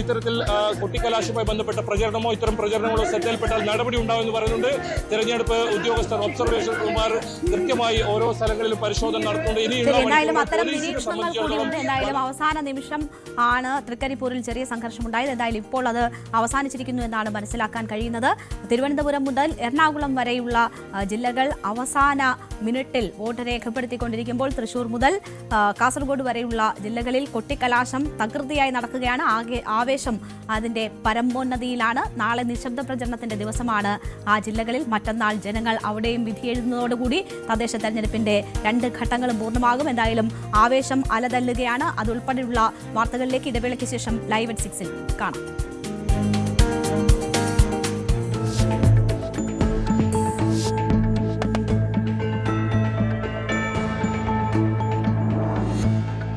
ഇത്തരത്തിൽ കൊട്ടിക്കലാശവുമായി ബന്ധപ്പെട്ട പ്രചരണമോ ഇത്തരം പ്രചരണങ്ങളോ ശ്രദ്ധയിൽപ്പെട്ടാൽ നടപടി ഉണ്ടാവുമെന്ന് പറയുന്നുണ്ട്. തെരഞ്ഞെടുപ്പ് ഉദ്യോഗസ്ഥർ ഒബ്സർവേഷൻ കുമാർ കൃത്യമായി ഓരോ സ്ഥലങ്ങളിലും പരിശോധന നടത്തുന്നുണ്ട്. എന്തായാലും അത്തരം നിരീക്ഷണങ്ങൾ കൂടിയുണ്ട്. എന്തായാലും അവസാന നിമിഷം ആണ് തൃക്കരിപ്പൂരിൽ ചെറിയ സംഘർഷമുണ്ടായത്. എന്തായാലും ഇപ്പോൾ അത് അവസാനിച്ചിരിക്കുന്നു എന്നാണ് മനസ്സിലാക്കാൻ കഴിയുന്നത്. തിരുവനന്തപുരം മുതൽ എറണാകുളം വരെയുള്ള ജില്ലകൾ അവസാന മിനിറ്റിൽ വോട്ട് രേഖപ്പെടുത്തിക്കൊണ്ടിരിക്കുമ്പോൾ തൃശൂർ മുതൽ കാസർഗോഡ് വരെയുള്ള ജില്ലകളിൽ കൊട്ടിക്കലാശം തകൃതിയായി നടക്കുകയാണ്. ആവേശം അതിന്റെ പരമോന്നതിയിലാണ്. നാളെ നിശബ്ദ പ്രചരണത്തിന്റെ ദിവസമാണ് ആ ജില്ലകളിൽ. മറ്റന്നാൾ ജനങ്ങൾ അവിടെയും വിധിയെഴുതുന്നതോടുകൂടി തദ്ദേശ തെരഞ്ഞെടുപ്പിന്റെ 2 ഘട്ടങ്ങളും പൂർണ്ണമാകും. എന്തായാലും ആവേശം അലതല്ലുകയാണ്. അതുൾപ്പെടെയുള്ള വാർത്തകളിലേക്ക് ഇടവേളയ്ക്ക് ശേഷം ലൈവ് at 6-ൽ കാണാം.